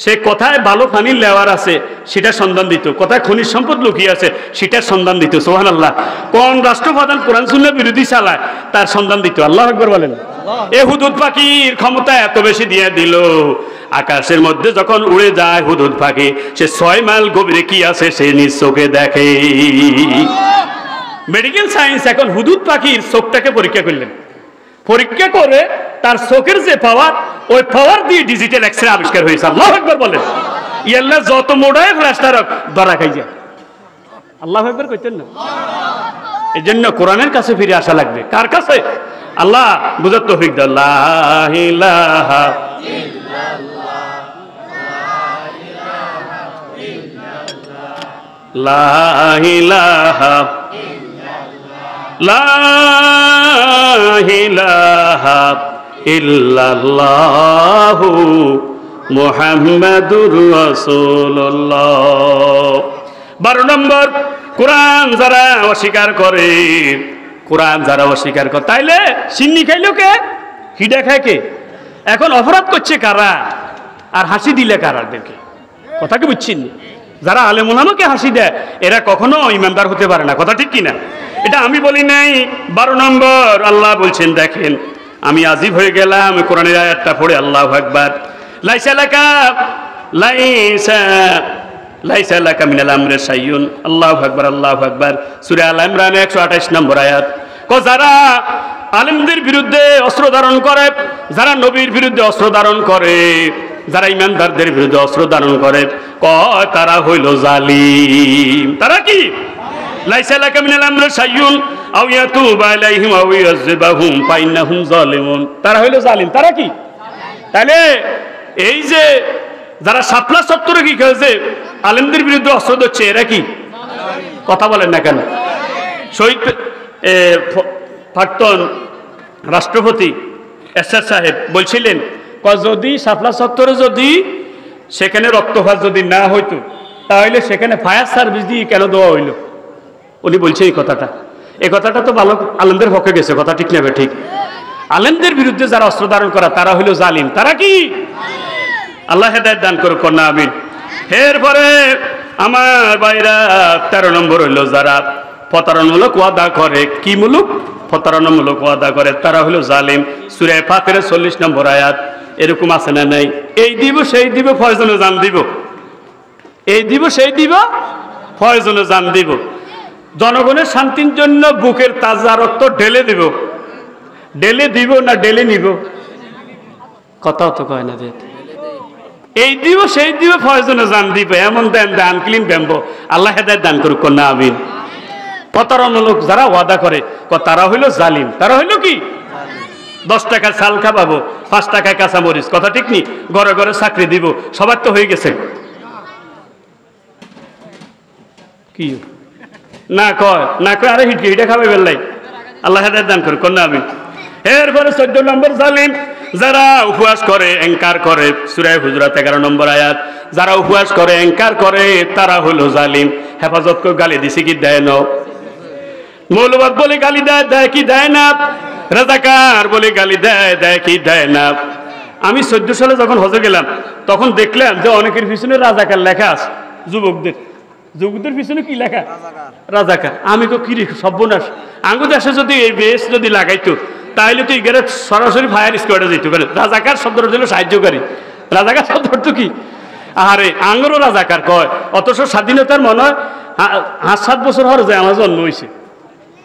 A: সে কোথায় ভালো পানির লেওয়ার আছে সেটা সন্ধান দিত, কোথায় খনিজ সম্পদ লুকিয়ে আছে সেটার সন্ধান দিত। সুবহানাল্লাহ। কোন রাষ্ট্রপ্রধান কোরআন সুন্নাহ বিরোধী চালায় তার সন্ধান দিত। আল্লাহু আকবার বলেন। এই হুদুদ পাখির ক্ষমতা এত বেশি দিয়ে দিল, আকাশের মধ্যে যখন উড়ে যায় হুদুদ পাখি, সে 6 মাইল গভীরে কি আছে সে নিজ চোখে দেখে। মেডিকেল সায়েন্স এখন হুদুদ পাখির চোখটাকে পরীক্ষা করলেন। পরীক্ষা করে তার চোখের যে পাওয়ার, ওই পাওয়ার দিয়ে ডিজিটাল এক্সরে আবিষ্কার হয়েছে। আল্লাহু আকবার বলেন। ইয়াল্লাহ যত মোড়ায় ফ্ল্যাশটার ধরা খাই যায়। আল্লাহু আকবার কইতেন না? এই জন্য কোরআনের কাছে ফিরে আসা লাগবে। কার কাছে? আল্লাহ বুঝার তৌফিক দাও। লা ইলাহা ইল্লাল্লাহ, লা ইলাহা লা ইলাহা ইল্লাল্লাহু মুহাম্মাদুর রাসূলুল্লাহ। 12 নম্বর কোরআন যারা অস্বীকার করে, কোরআন যারা অস্বীকার করে, তাইলে সিন্নি খাইলো কে, হিডা খায় কে? এখন অপরাধ করছে কারা আর হাসি দিলে কারাদেরকে? কথা কি বুঝছেন? যারা আলেম ওলামাকে হাসি দেয় এরা কখনো ইমানদার হতে পারে না। কথা ঠিক কিনা? এটা আমি বলি নাই। 12 নম্বর আল্লাহ বলছেন, দেখেন আমি আজিব হয়ে গেলাম কোরআনের আয়াতটা পড়ে। আল্লাহু আকবার। লাইসা লাকা মিনাল আমরি শাইউন। আল্লাহু আকবার, আল্লাহু আকবার। সূরা আল ইমরান 128 নম্বর আয়াত। যারা আলেমদের বিরুদ্ধে অস্ত্র ধারণ করে, যারা নবীর বিরুদ্ধে অস্ত্র ধারণ করে, যারা ইমানদারদের বিরুদ্ধে অস্ত্র ধারণ করে, কয় তারা হইল জালিম। তারা কি? লাইসা লাকা মিনাল আমরি শাইউন আও ইয়াতুবা আলাইহিম আও ইয়াযিবাহুম ফাইন্নাহুম যালিমুন। তারা হইল জালিম। তারা কি? তাহলে এই যে যারা শাপলা চত্বরে কি করেছে আলেমদের বিরুদ্ধে অস্ত্র ধরছে, এরা কি? কথা বলেন না কেন? শহীদ প্রাক্তন রাষ্ট্রপতি এরশাদ সাহেব বলছিলেন, যদি শাপলা চত্বরে যদি সেখানে রক্তপাত যদি না হইতো তাহলে সেখানে ফায়ার সার্ভিস দিয়ে কেন দেওয়া হইল? উনি বলছে এই কথাটা। এই কথাটা তো ভালো আলেমদের পক্ষে গেছে। কথা ঠিক নেবে? ঠিক। আলেমদের বিরুদ্ধে যারা অস্ত্র ধারণ করা তারা হইল জালিম। তারা কি? আল্লাহ হেদায়েত দান করুক না, আমিন। এরপরে আমার ভাইরা 13 নম্বর হইল যারা প্রতারণামূলক ওয়াদা করে। কি মূলক? প্রতারণামূলক ওয়াদা করে, তারা হইল জালিম। সূরা ফাতিরের 40 নম্বর আয়াত। এরকম আছে না নাই? এই দিব সেই দিব, প্রয়োজনে জান দিব। এই দিব সেই দিব, প্রয়োজনে জান দিব। জনগণের শান্তির জন্য বুকের তাজা রক্ত ঢেলে দিব। ঢেলে দিব না ঢেলে নিব? কথা তো কয় না। এই দিব সেই দিব, প্রয়োজনে জান দিব। এমন দেন দান ক্লিন ব্যাম্বো। আল্লাহ হেদায়েত দান করুক না, আমিন। প্রতারণামূলক যারা ওয়াদা করে তারা হইল জালিম। তারা হইল কি? 10 টাকার চাল খাওয়াবো, 5 টাকায় কাঁচামরিচ। কথা ঠিক নি? ঘরে ঘরে চাকরি দিব। সবার তো হয়ে গেছে। কি না কয়? না কয় আরে হিটকে হিটে খাবে বেল্লাই। আল্লাহ হেদায়েত দান করুক না, আমিন। এরপরে 14 নম্বর জালিম যারা উপবাস করে, অ্যাঙ্কার করে। সূরা হুজুরাত 11 নম্বর আয়াত। যারা উপবাস করে, অ্যাঙ্কার করে, তারা হলো জালিম। হেফাজত করে গালি দিছে কি দেয় না? মৌলবাদ বলে গালি দেয়, দেয় কি দেয় না? রাজাকার বলে গালি দেয়, দেয় কি দেয় না? আমি 14 সালে যখন হজে গেলাম তখন দেখলাম যে অনেকের পিছনে রাজাকার লেখা আছে। যুবকদের পিছনে কি লেখা? রাজাকার। আমি তো কি সর্বনাশ। আঙ্গু দেশে যদি এই বেশ যদি লাগাইতো তাহলে তো এখানে সরাসরি ফায়ার স্কোয়াডে যেত। রাজাকার শব্দটা ছিল সাহায্যকারী। রাজাকার শব্দটা তো কি? আরে আঙ্গুরও রাজাকার কয়। অথচ স্বাধীনতার মনে হয় 5-7 বছর হওয়ার যায় আমার জন্ম হয়েছে।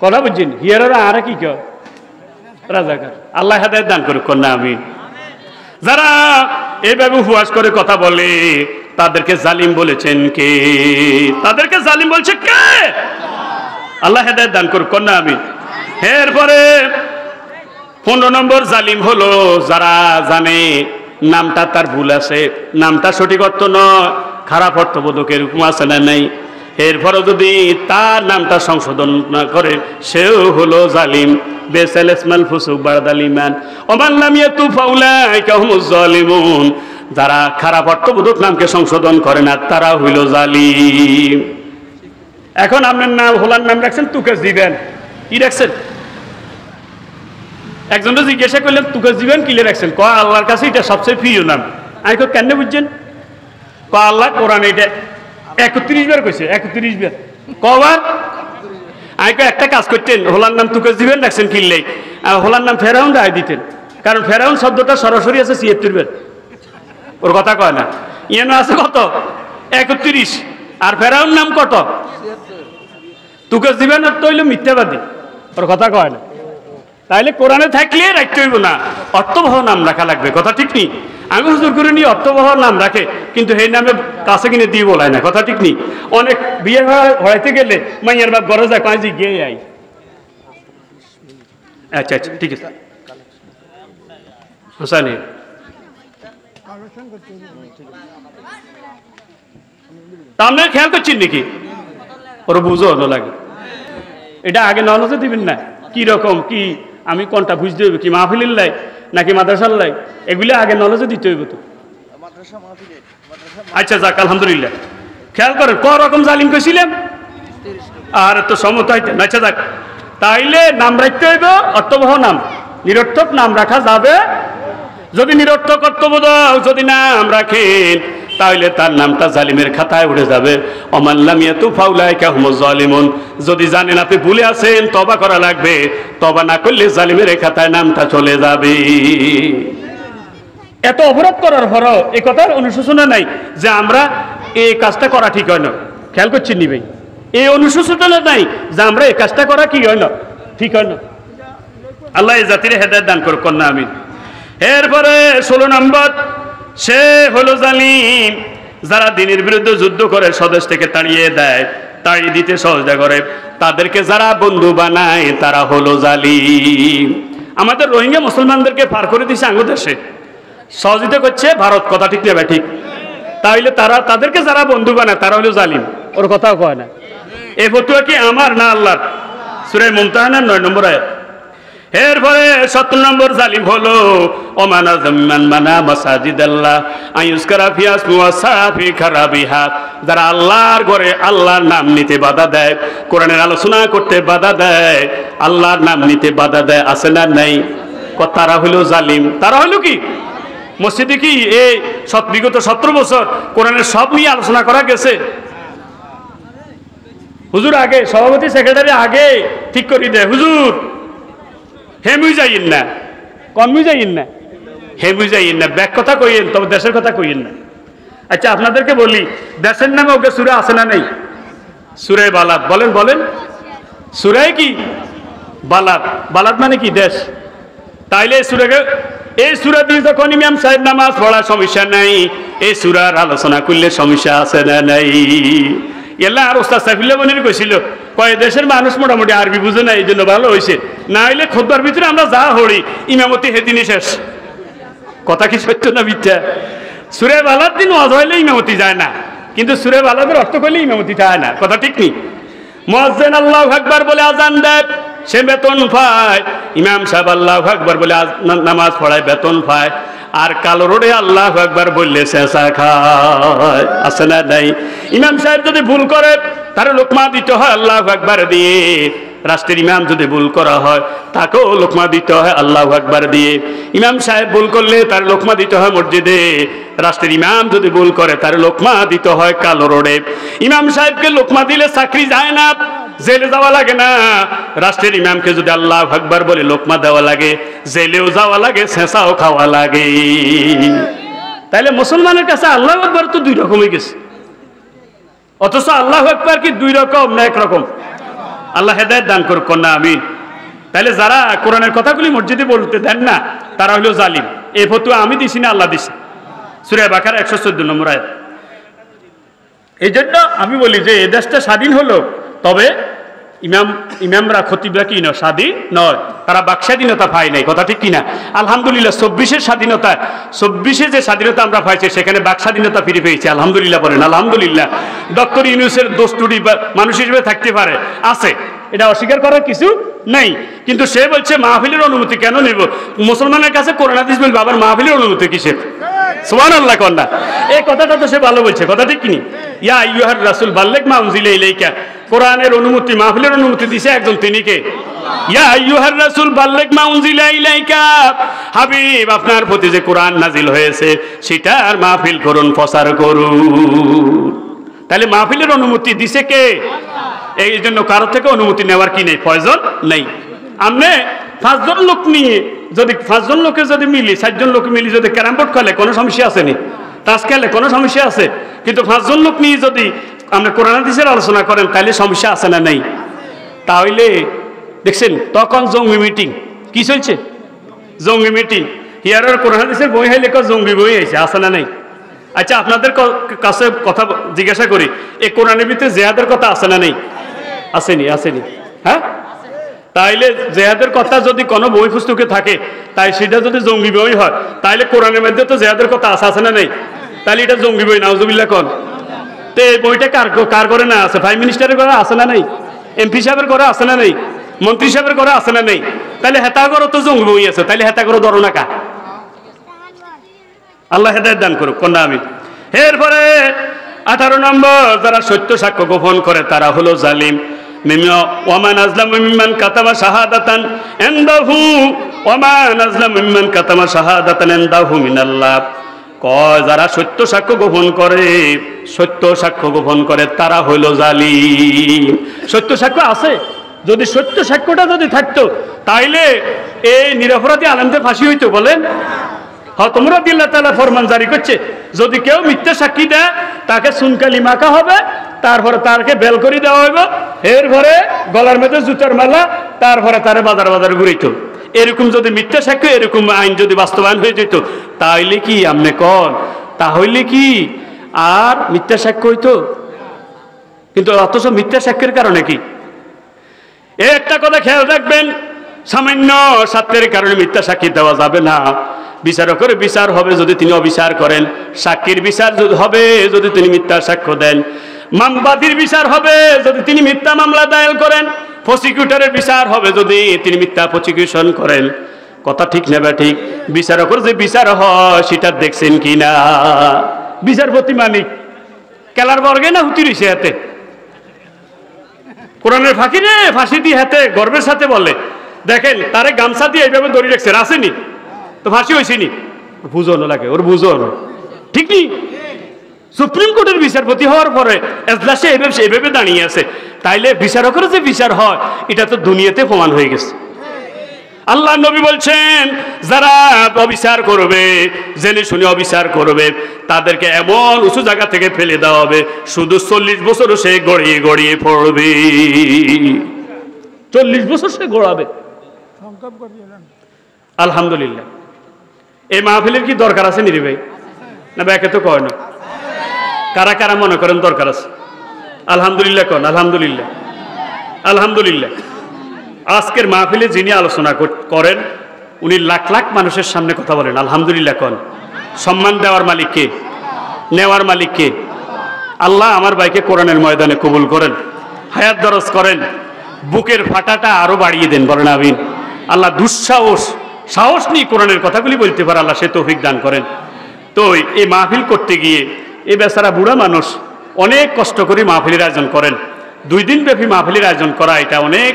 A: কথা বুঝছেন? হিয়ারা আরে কি কয়? রাজাকার। আল্লাহ হেদায়েত দান করুক না, আমিন। যারা এইভাবে উপবাস করে কথা বলে তাদেরকে জালিম বলেছেন কে? তাদেরকে জালিম বলছে কে? আল্লাহ হেদায়েত দান করুক না, আমিন। এরপরে 15 নম্বর জালিম হলো যারা জানে নামটা তার ভুল আছে, নামটা সঠিক অর্থ নয়, খারাপ অর্থবোধক এরকম আছে না নাই? এরপরে যদি তার নামটা সংশোধন না করে সেও হলো জালিম। বেসাল ইসমাল ফুসুক বাদাল ঈমান ওমান লাম ইয়াতুব ফাউলাইকা হুমুজ জালিমুন। যারা খারাপ অর্থবোধক নামকে সংশোধন করে না তারা হইল জালিম। এখন আপনার নাম হোলার নাম রাখছেন তুকেশ দিবেন। কি রাখছেন? একজনকে জিজ্ঞাসা করলেন তুকেশ দিবেন কিলে রাখছেন? ক আল্লাহর কাছে এটা সবচেয়ে প্রিয় নাম। আমি কেন বুঝছেন? ক আল্লাহ কোরআনে এটা 31 বার কইছে। 31 বার কবার? আমি একটা কাজ করতেন, হোলার নাম তুকেশ দিবেন রাখছেন কিনলেই হোলার নাম ফেরাউন রায় দিতেন। কারণ ফেরাউন শব্দটা সরাসরি আছে 76 বার। ওর কথা কয় না। ইয়েন আছে কত? 31। আর ফেরাউন নাম কত? তুকেশ দিবেন তো হইল মিথ্যাবাদী। ওর কথা কয় না। তাইলে কোরআনে থাকলে রাখতে হইব না, অর্থবহ নাম রাখা লাগবে। কথা ঠিক নি? আমি হুজুর করে নিয়ে অর্থবহ নাম রাখে কিন্তু সেই নামে কাছে কিনে দিয়ে বলায় না। কথা ঠিক নি? অনেক বিয়ে হইতে গেলে মাইয়ার বাপ ঘরে যায় কাজে গিয়ে আই। আচ্ছা আচ্ছা ঠিক আছে। হাসানি তাহলে খেয়াল করছেন নাকি? ওর বুঝো ভালো লাগে। এটা আগে নলেজে দিবেন না কি রকম কি আমি কোনটা বুঝতে হইব, কি মাহফিলের লাই নাকি মাদ্রাসার লাই, এগুলো আগে নলেজে দিতে হইব তো। আচ্ছা যাক আলহামদুলিল্লাহ। খেয়াল করেন ক রকম জালিম কইছিলাম? আর তো সমতাইতে নাচা যাক, তাইলে নাম রাখতে হইব অর্থবহ নাম, নিরর্থক নাম রাখা যাবে। যদি নিরর্থক অর্থবোধ যদি নাম রাখেন তাহলে তার নামটা জালিমের খাতায় উঠে যাবে। অমাল্লাম ইয়াতু ফাউলাইকা হুমুজ জালিমুন। যদি জানেন আপনি ভুলে আছেন, তওবা করা লাগবে, তওবা না করলে জালিমের খাতায় নামটা চলে যাবে। এত অপরাধ করার পরও এই কথার অনুশোচনা নাই যে আমরা এই কাজটা করা ঠিক হয় না। খেয়াল করছেন নি ভাই, এই অনুশোচনা নাই যে আমরা এই কাজটা করা কি হয় না, ঠিক হয় না। আল্লাহ এই জাতির হেদায়েত দান করুক, কন্যা আমিন। এরপরে 16 নম্বর, সে হলো জালিম যারা দিনের বিরুদ্ধে যুদ্ধ করে, স্বদেশ থেকে তাড়িয়ে দেয়, তাড়িয়ে দিতে সহযোগিতা করে, তাদেরকে যারা বন্ধু বানায় তারা হলো জালিম। আমাদের রোহিঙ্গা মুসলমানদেরকে পার করে দিছে আঙ্গ দেশে, সহযোগিতা করছে ভারত, কথা ঠিক নেবে ঠিক। তাহলে তাদেরকে যারা বন্ধু বানায় তারা হলো জালিম, ওর কথাও কয় না। এই ফতোয়া কি আমার না আল্লাহর? সূরা মুমতাহানার 9 নম্বর আয়াত। এরপরে 17 নম্বর জালিম হলো ওমানা জাম্মান মানা মাসাজিদাল্লাহ আইয়ুজকারা ফিহা ইসমুহু ওয়া সাফি খারাবিহা, যারা আল্লাহর ঘরে আল্লাহর নাম নিতে বাধা দেয়, কোরআনের আলোচনা করতে বাধা দেয়, আল্লাহর নাম নিতে বাধা দেয়, আছে না নাই? তারা হলো জালিম। তারা হলো কি? মসজিদে কি এই বিগত 17 বছর কোরআনের সব নিয়ে আলোচনা করা গেছে? হুজুর আগে সভাপতি সেক্রেটারি আগে ঠিক করে দেয়, হুজুর হেমুই যাইন না, কমই যাইন না, হেমুই যাইন না, ব্যাক কথা কইেন, তবে দেশের কথা কইেন না। আচ্ছা আপনাদেরকে বলি, দেশের নামে ওকে সূরা আছে না নেই? সূরা বালাদ, বলেন বলেন, সূরা কি বালাদ? বালাদ মানে কি? দেশ। তাইলে এই সূরা দিয়ে যখন ইমাম সাহেব নামাজ পড়া সমস্যা নাই, এই সূরার আলোচনা করলে সমস্যা আছে না নাই? এলা আর ওস্তাদ সাইফুল্লাহ বনির কইছিল, কয় দেশের মানুষ মোটামুটি আরবি বুঝে না, এই জন্য ভালো হয়েছে, না হইলে খুতবার ভিতরে আমরা যা হরি ইমামতি হেদিনই শেষ। কথা কি সত্য না মিথ্যা? সূরা বালাদ দিন ওয়াজ হইলে ইমামতি যায় না, কিন্তু সূরা বালাদের অর্থ করলে ইমামতি যায় না, কথা ঠিক নেই। মুয়াজ্জিন আল্লাহু আকবার বলে আজান দেয়, সে বেতন পায়। ইমাম সাহেব আল্লাহু আকবার বলে নামাজ পড়ায়, বেতন পায়। আর কালো রোডে আল্লাহু আকবার বললে চেঁচা খায়, আছে না নাই? ইমাম সাহেব যদি ভুল করে তার লোকমা দিতে হয় আল্লাহু আকবার দিয়ে। রাষ্ট্রের ইমাম যদি ভুল করা হয় তাকেও লোকমা দিতে হয় আল্লাহু আকবার দিয়ে। ইমাম সাহেব ভুল করলে তার লোকমা দিতে হয় মসজিদে। রাষ্ট্রের ইমাম যদি ভুল করে তার লোকমা দিতে হয় কালো রোডে। ইমাম সাহেবকে লোকমা দিলে চাকরি যায় না, জেলে যাওয়া লাগে না। রাষ্ট্রের ইমামকে যদি আল্লাহু আকবার বলে লোকমা দেওয়া লাগে, জেলেও যাওয়া লাগে, ছেঁচাও খাওয়া লাগে। তাইলে মুসলমানের কাছে আল্লাহু আকবার তো 2 রকম হয়ে গেছে, অথচ আল্লাহু আকবার কি 2 রকম না 1 রকম? আল্লাহ হেদায়েত দান করুক, কন্যা আমিন। তাইলে যারা কোরআনের কথাগুলি মসজিদে বলতে দেন না তারা হলো জালিম। এই ফতোয়া আমি দিছি না, আল্লাহ দিছে। সূরা বাকারা 114 নম্বর আয়াত। এই জন্য আমি বলি যে এই দেশটা স্বাধীন হলো, তবে ইমামরা খতিবরা কি নয়, স্বাধীন নয়, তারা বাক স্বাধীনতা পায় নাই, কথা ঠিক কিনা? আলহামদুলিল্লাহ 24-এর স্বাধীনতা, 24-এ যে স্বাধীনতা আমরা পাইছি সেখানে বাক স্বাধীনতা ফিরে পেয়েছি, আলহামদুলিল্লাহ বলেন আলহামদুলিল্লাহ। ডক্টর ইউনূসের দোস্তুরি মানুষ হিসেবে থাকতে পারে, আছে, এটা অস্বীকার করার কিছু নেই। কিন্তু সে বলছে মাহফিলের অনুমতি কেন নেব? মুসলমানের কাছে কোরআন হাদিস বলবে, আবার মাহফিলের অনুমতি কিসের? সুবহানাল্লাহ কন্যা, এই কথাটা তো সে ভালো বলছে, কথা ঠিক কিনি? ইয়া আইয়ুহার রাসূল বাল্লিগ মা উনজিলা ইলাইকা, কোরআনের অনুমতি, মাহফিলের অনুমতি দিছে একজন, তিনি কে? ইয়া আইয়ুহার রাসূল বাল্লিগ মা উনজিলা ইলাইকা, হাবিব আপনার প্রতি যে কোরআন নাজিল হয়েছে সেটার মাহফিল করুন, প্রচার করুন। তাহলে মাহফিলের অনুমতি দিছে কে? এই জন্য কারো থেকে অনুমতি নেওয়ার কি নেই, প্রয়োজন নেই। আপনি 5 জন লোক নিয়ে যদি 5 জন লোকের যদি মিলি, 4 জন লোক মিলি যদি ক্যারাম বোর্ড খেলে কোনো সমস্যা আছে নি? তাস খেলে কোনো সমস্যা আছে? কিন্তু 5 জন লোক নিয়ে যদি আপনি কোরআন হাদিসের আলোচনা করেন তাহলে সমস্যা আছে না নেই? তাহলে দেখছেন তখন জঙ্গি মিটিং কি চলছে, জঙ্গি মিটিং। হিয়ারের কোরআন হাদিসের বই হয় লেখা জঙ্গি বই হয়েছে, আছে না নেই? আচ্ছা আপনাদের কাছে কথা জিজ্ঞাসা করি, এই কোরআনের ভিতরে জেহাদের কথা আছে না নেই? আসেনি, আসেনি, হ্যাঁ? তাইলে জেহাদের কথা যদি কোনো বই পুস্তকে থাকে, তাই সেটা যদি জঙ্গি বই হয়, তাইলে কোরআনের মধ্যে তো জেহাদের কথা আছে না নেই? তাহলে এটা জঙ্গি বই, নাউজুবিল্লাহ কোন? তো এই বইটা কার করে না আছে? প্রাইম মিনিস্টারের ঘরে আছে না নেই? এমপি সাহেবের ঘরে আছে না নেই? মন্ত্রী সাহেবের ঘরে আছে না নেই? তাহলে হেতা ঘরে তো জঙ্গি বই আছে, তাইলে হেতা ঘরে ধরো না কা? আল্লাহ হেদায়েত দান করুক, কন্যা আমিন। এরপরে 18 নম্বর, যারা সত্য সাক্ষ্য গোপন করে তারা হলো জালিম। ওয়ামান আজলামু মিম্মান কাতামা শাহাদাতান ইনদাহু ওয়ামান আজলামু মিম্মান কাতামা শাহাদাতান ইনদাহু মিনাল্লাহ। কয় যারা সত্য সাক্ষ্য গোপন করে তারা হইল জালিম। সত্য সাক্ষ্য আছে, যদি সত্য সাক্ষ্যটা যদি থাকতো তাইলে এই নিরপরাধী আলেমদের ফাঁসি হইতো বলেন? তোমরা আল্লাহ তাআলা ফরমান জারি করছে, যদি কেউ মিথ্যা সাক্ষী দেয় তাকে চুনকালি মাখা হবে, তারপরে তারকে বেল করে দেওয়া হইব, এরপরে গলার মধ্যে জুতার মালা, তারপরে তারে বাজার ঘুরাইত। এরকম যদি মিথ্যা সাক্ষ্য এরকম আইন যদি বাস্তবায়ন হয়ে যেত তাইলে কি আমনে কন তাহলে কি আর মিথ্যা সাক্ষ্য হইতো? কিন্তু অথচ মিথ্যা সাক্ষ্যের কারণে কি একটা কথা খেয়াল রাখবেন, সামান্য স্বার্থের কারণে মিথ্যা সাক্ষী দেওয়া যাবে না। বিচারকের বিচার হবে যদি তিনি অবিচার করেন, সাক্ষীর বিচার হবে যদি তিনি মিথ্যা সাক্ষ্য দেন, মামলাবাদীর বিচার হবে যদি তিনি মিথ্যা মামলা দায়ের করেন, প্রসিকিউটরের বিচার হবে যদি তিনি মিথ্যা প্রসিকিউশন করেন। কথা ঠিক নেবে ঠিক? বিচারকের যে বিচার হয় সেটা দেখছেন কি না? বিচারপতি মানিক কেলার বর্গে না হুতি রইছে হাতে, কোরআনের ফাঁকি রে ফাঁসি দিয়ে হাতে গর্বের সাথে বলে, দেখেন তারে গামছা দিয়ে এইভাবে দড়ি রাখছে, আসেনি তো ফাঁসি হয়েছিনি, বুঝানো লাগে ওর বুঝানো ঠিক নি। সুপ্রিম কোর্টের বিচারপতি হওয়ার পরে এজলাসে এভাবে দাঁড়িয়ে আছে, তাইলে বিচারকের যে বিচার হয় এটা তো দুনিয়াতে প্রমাণ হয়ে গেছে। আল্লাহ নবী বলছেন যারা অবিচার করবে, জেনে শুনে অবিচার করবে, তাদেরকে এমন উঁচু জায়গা থেকে ফেলে দেওয়া হবে শুধু 40 বছর সে গড়িয়ে গড়িয়ে পড়বে। 40 বছর সে গড়াবে। আলহামদুলিল্লাহ, এই মাহফিলের কি দরকার আছে নিরি ভাই? না ব্যাকে তো কয় না। কারা কারা মনে করেন দরকার আছে? আলহামদুলিল্লাহ কন। আলহামদুলিল্লাহ, আলহামদুলিল্লাহ। আজকের মাহফিলে যিনি আলোচনা করেন উনি লাখ লাখ মানুষের সামনে কথা বলেন, আলহামদুলিল্লাহ কন। সম্মান দেওয়ার মালিক কে? নেওয়ার মালিক কে? আল্লাহ আমার ভাইকে কোরআনের ময়দানে কবুল করেন, হায়াত দরজ করেন, বুকের ফাটাটা আরো বাড়িয়ে দেন, বলেন আমিন। আল্লাহ সাহস নিয়ে কোরআনের কথাগুলি বলতে পারে আল্লাহ সে তৌফিক দান করেন। তো এই মাহফিল করতে গিয়ে এই বেচারা বুড়া মানুষ অনেক কষ্ট করে মাহফিলের আয়োজন করেন। 2 দিন ব্যাপী মাহফিলের আয়োজন করা এটা অনেক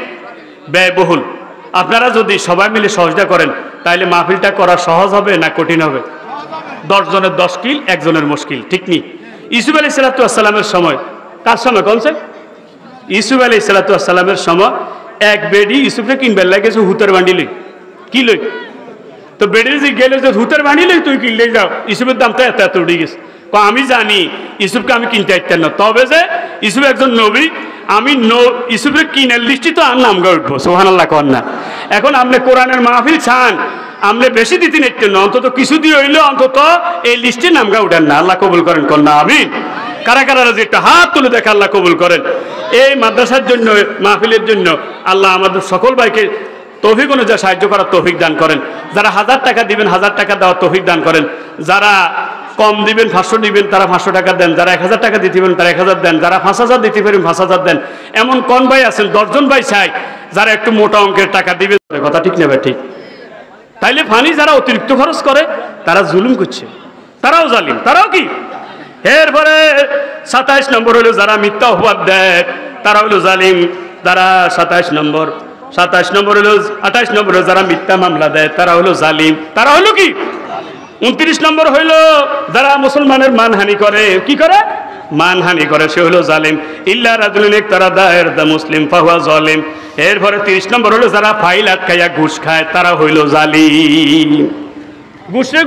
A: ব্যয়বহুল। আপনারা যদি সবাই মিলে সহযোগিতা করেন তাহলে মাহফিলটা করা সহজ হবে না কঠিন হবে? 10 জনের 10 কিল, 1 জনের মুশকিল, ঠিক নি? ইউসুফ আলাইহিস সালামের সময়, কার সময় কোনছে? ইউসুফ আলাইহিস সালামের সময় এক বেডি ইউসুফকে কিনবে লাগেছে হুতের বান্ডি লই, কি লই? তো বেডির যে গেলে যে হুতের বান্ডি লই তুই কিনলে যাও, ইউসুফের দাম তো এত উঠে গেছে। আমি জানি ইউসুফকে আমি কিনতে চাইতেন না, তবে যে ইউসুফ একজন নবী, আমি ইউসুফের কিনার লিস্টে তো আর নাম গা উঠবো, সুবহানাল্লাহ কন না। এখন আপনি কোরআনের মাহফিল চান, আপনি বেশি দিতে নিতেন না, অন্তত কিছু দিয়ে হইলে অন্তত এই লিস্টে নাম গা উঠেন না। আল্লাহ কবুল করেন কন না আমিন। কারা কারা যে একটা হাত তুলে দেখে আল্লাহ কবুল করেন। এই মাদ্রাসার জন্য, মাহফিলের জন্য আল্লাহ আমাদের সকল ভাইকে তৌফিক অনুযায়ী সাহায্য করার তৌফিক দান করেন। যারা 1000 টাকা দিবেন 1000 টাকা দেওয়ার তৌফিক দান করেন। যারা কম দিবেন 500 দিবেন তারা 500 টাকা দেন, যারা 1000 টাকা দিতে পারেন তারা 1000 দেন, যারা 5000 দিতে পারেন 5000 দেন। এমন কোন ভাই আছেন 10 জন ভাই চাই যারা একটু মোটা অঙ্কের টাকা দিবে, কথা ঠিক নেবে ঠিক? তাইলে ফানি যারা অতিরিক্ত খরচ করে তারা জুলুম করছে, তারাও জালিম, তারাও কি? এরপরে 27 নম্বর হলো যারা মিথ্যা অপবাদ দেয় তারা হলো জালিম, যারা 27 নম্বর হলো 28 নম্বর যারা মিথ্যা মামলা দেয় তারা হলো জালিম, তারা হলো কি? 29 নম্বর হইল যারা মুসলমানের মানহানি করে, কি করে? মানহানি করে, সে হলো জালিম। ইল্লা রাজুলুন ইকতারা দায়ের দা মুসলিম ফাহুয়া জালিম। এরপরে 30 নম্বর হলো যারা ফাইল আটকাইয়া ঘুষ খায় তারা হইল জালিম।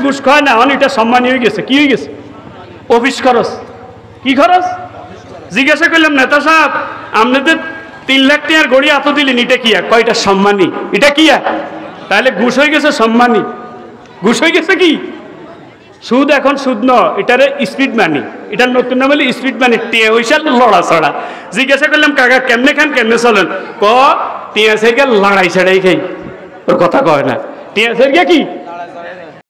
A: ঘুষ খায় না, এটা সম্মানী হয়ে গেছে, কি হয়ে গেছে? অফিস খরচ। কি খরচ? জিজ্ঞাসা করলাম নেতা সাহেব আপনাদের 3 লাখ টাকার গড়ি এত দিলেন, এটা কি? কয়টা সম্মানী, এটা কি? তাহলে ঘুষ হয়ে গেছে সম্মানী, ঘুষ হয়ে গেছে কি? সুদ এখন সুদ ন, এটারে স্পিড মানি, এটার নতুন নাম হলো স্পিড মানি। টিয়া হইসা লড়া ছড়া। জিজ্ঞাসা করলাম কাকা কেমনে খান কেমনে চলেন? টিয়া থেকে লড়াই ছাড়াই খাই, ওর কথা কয় না। টিয়া থেকে কি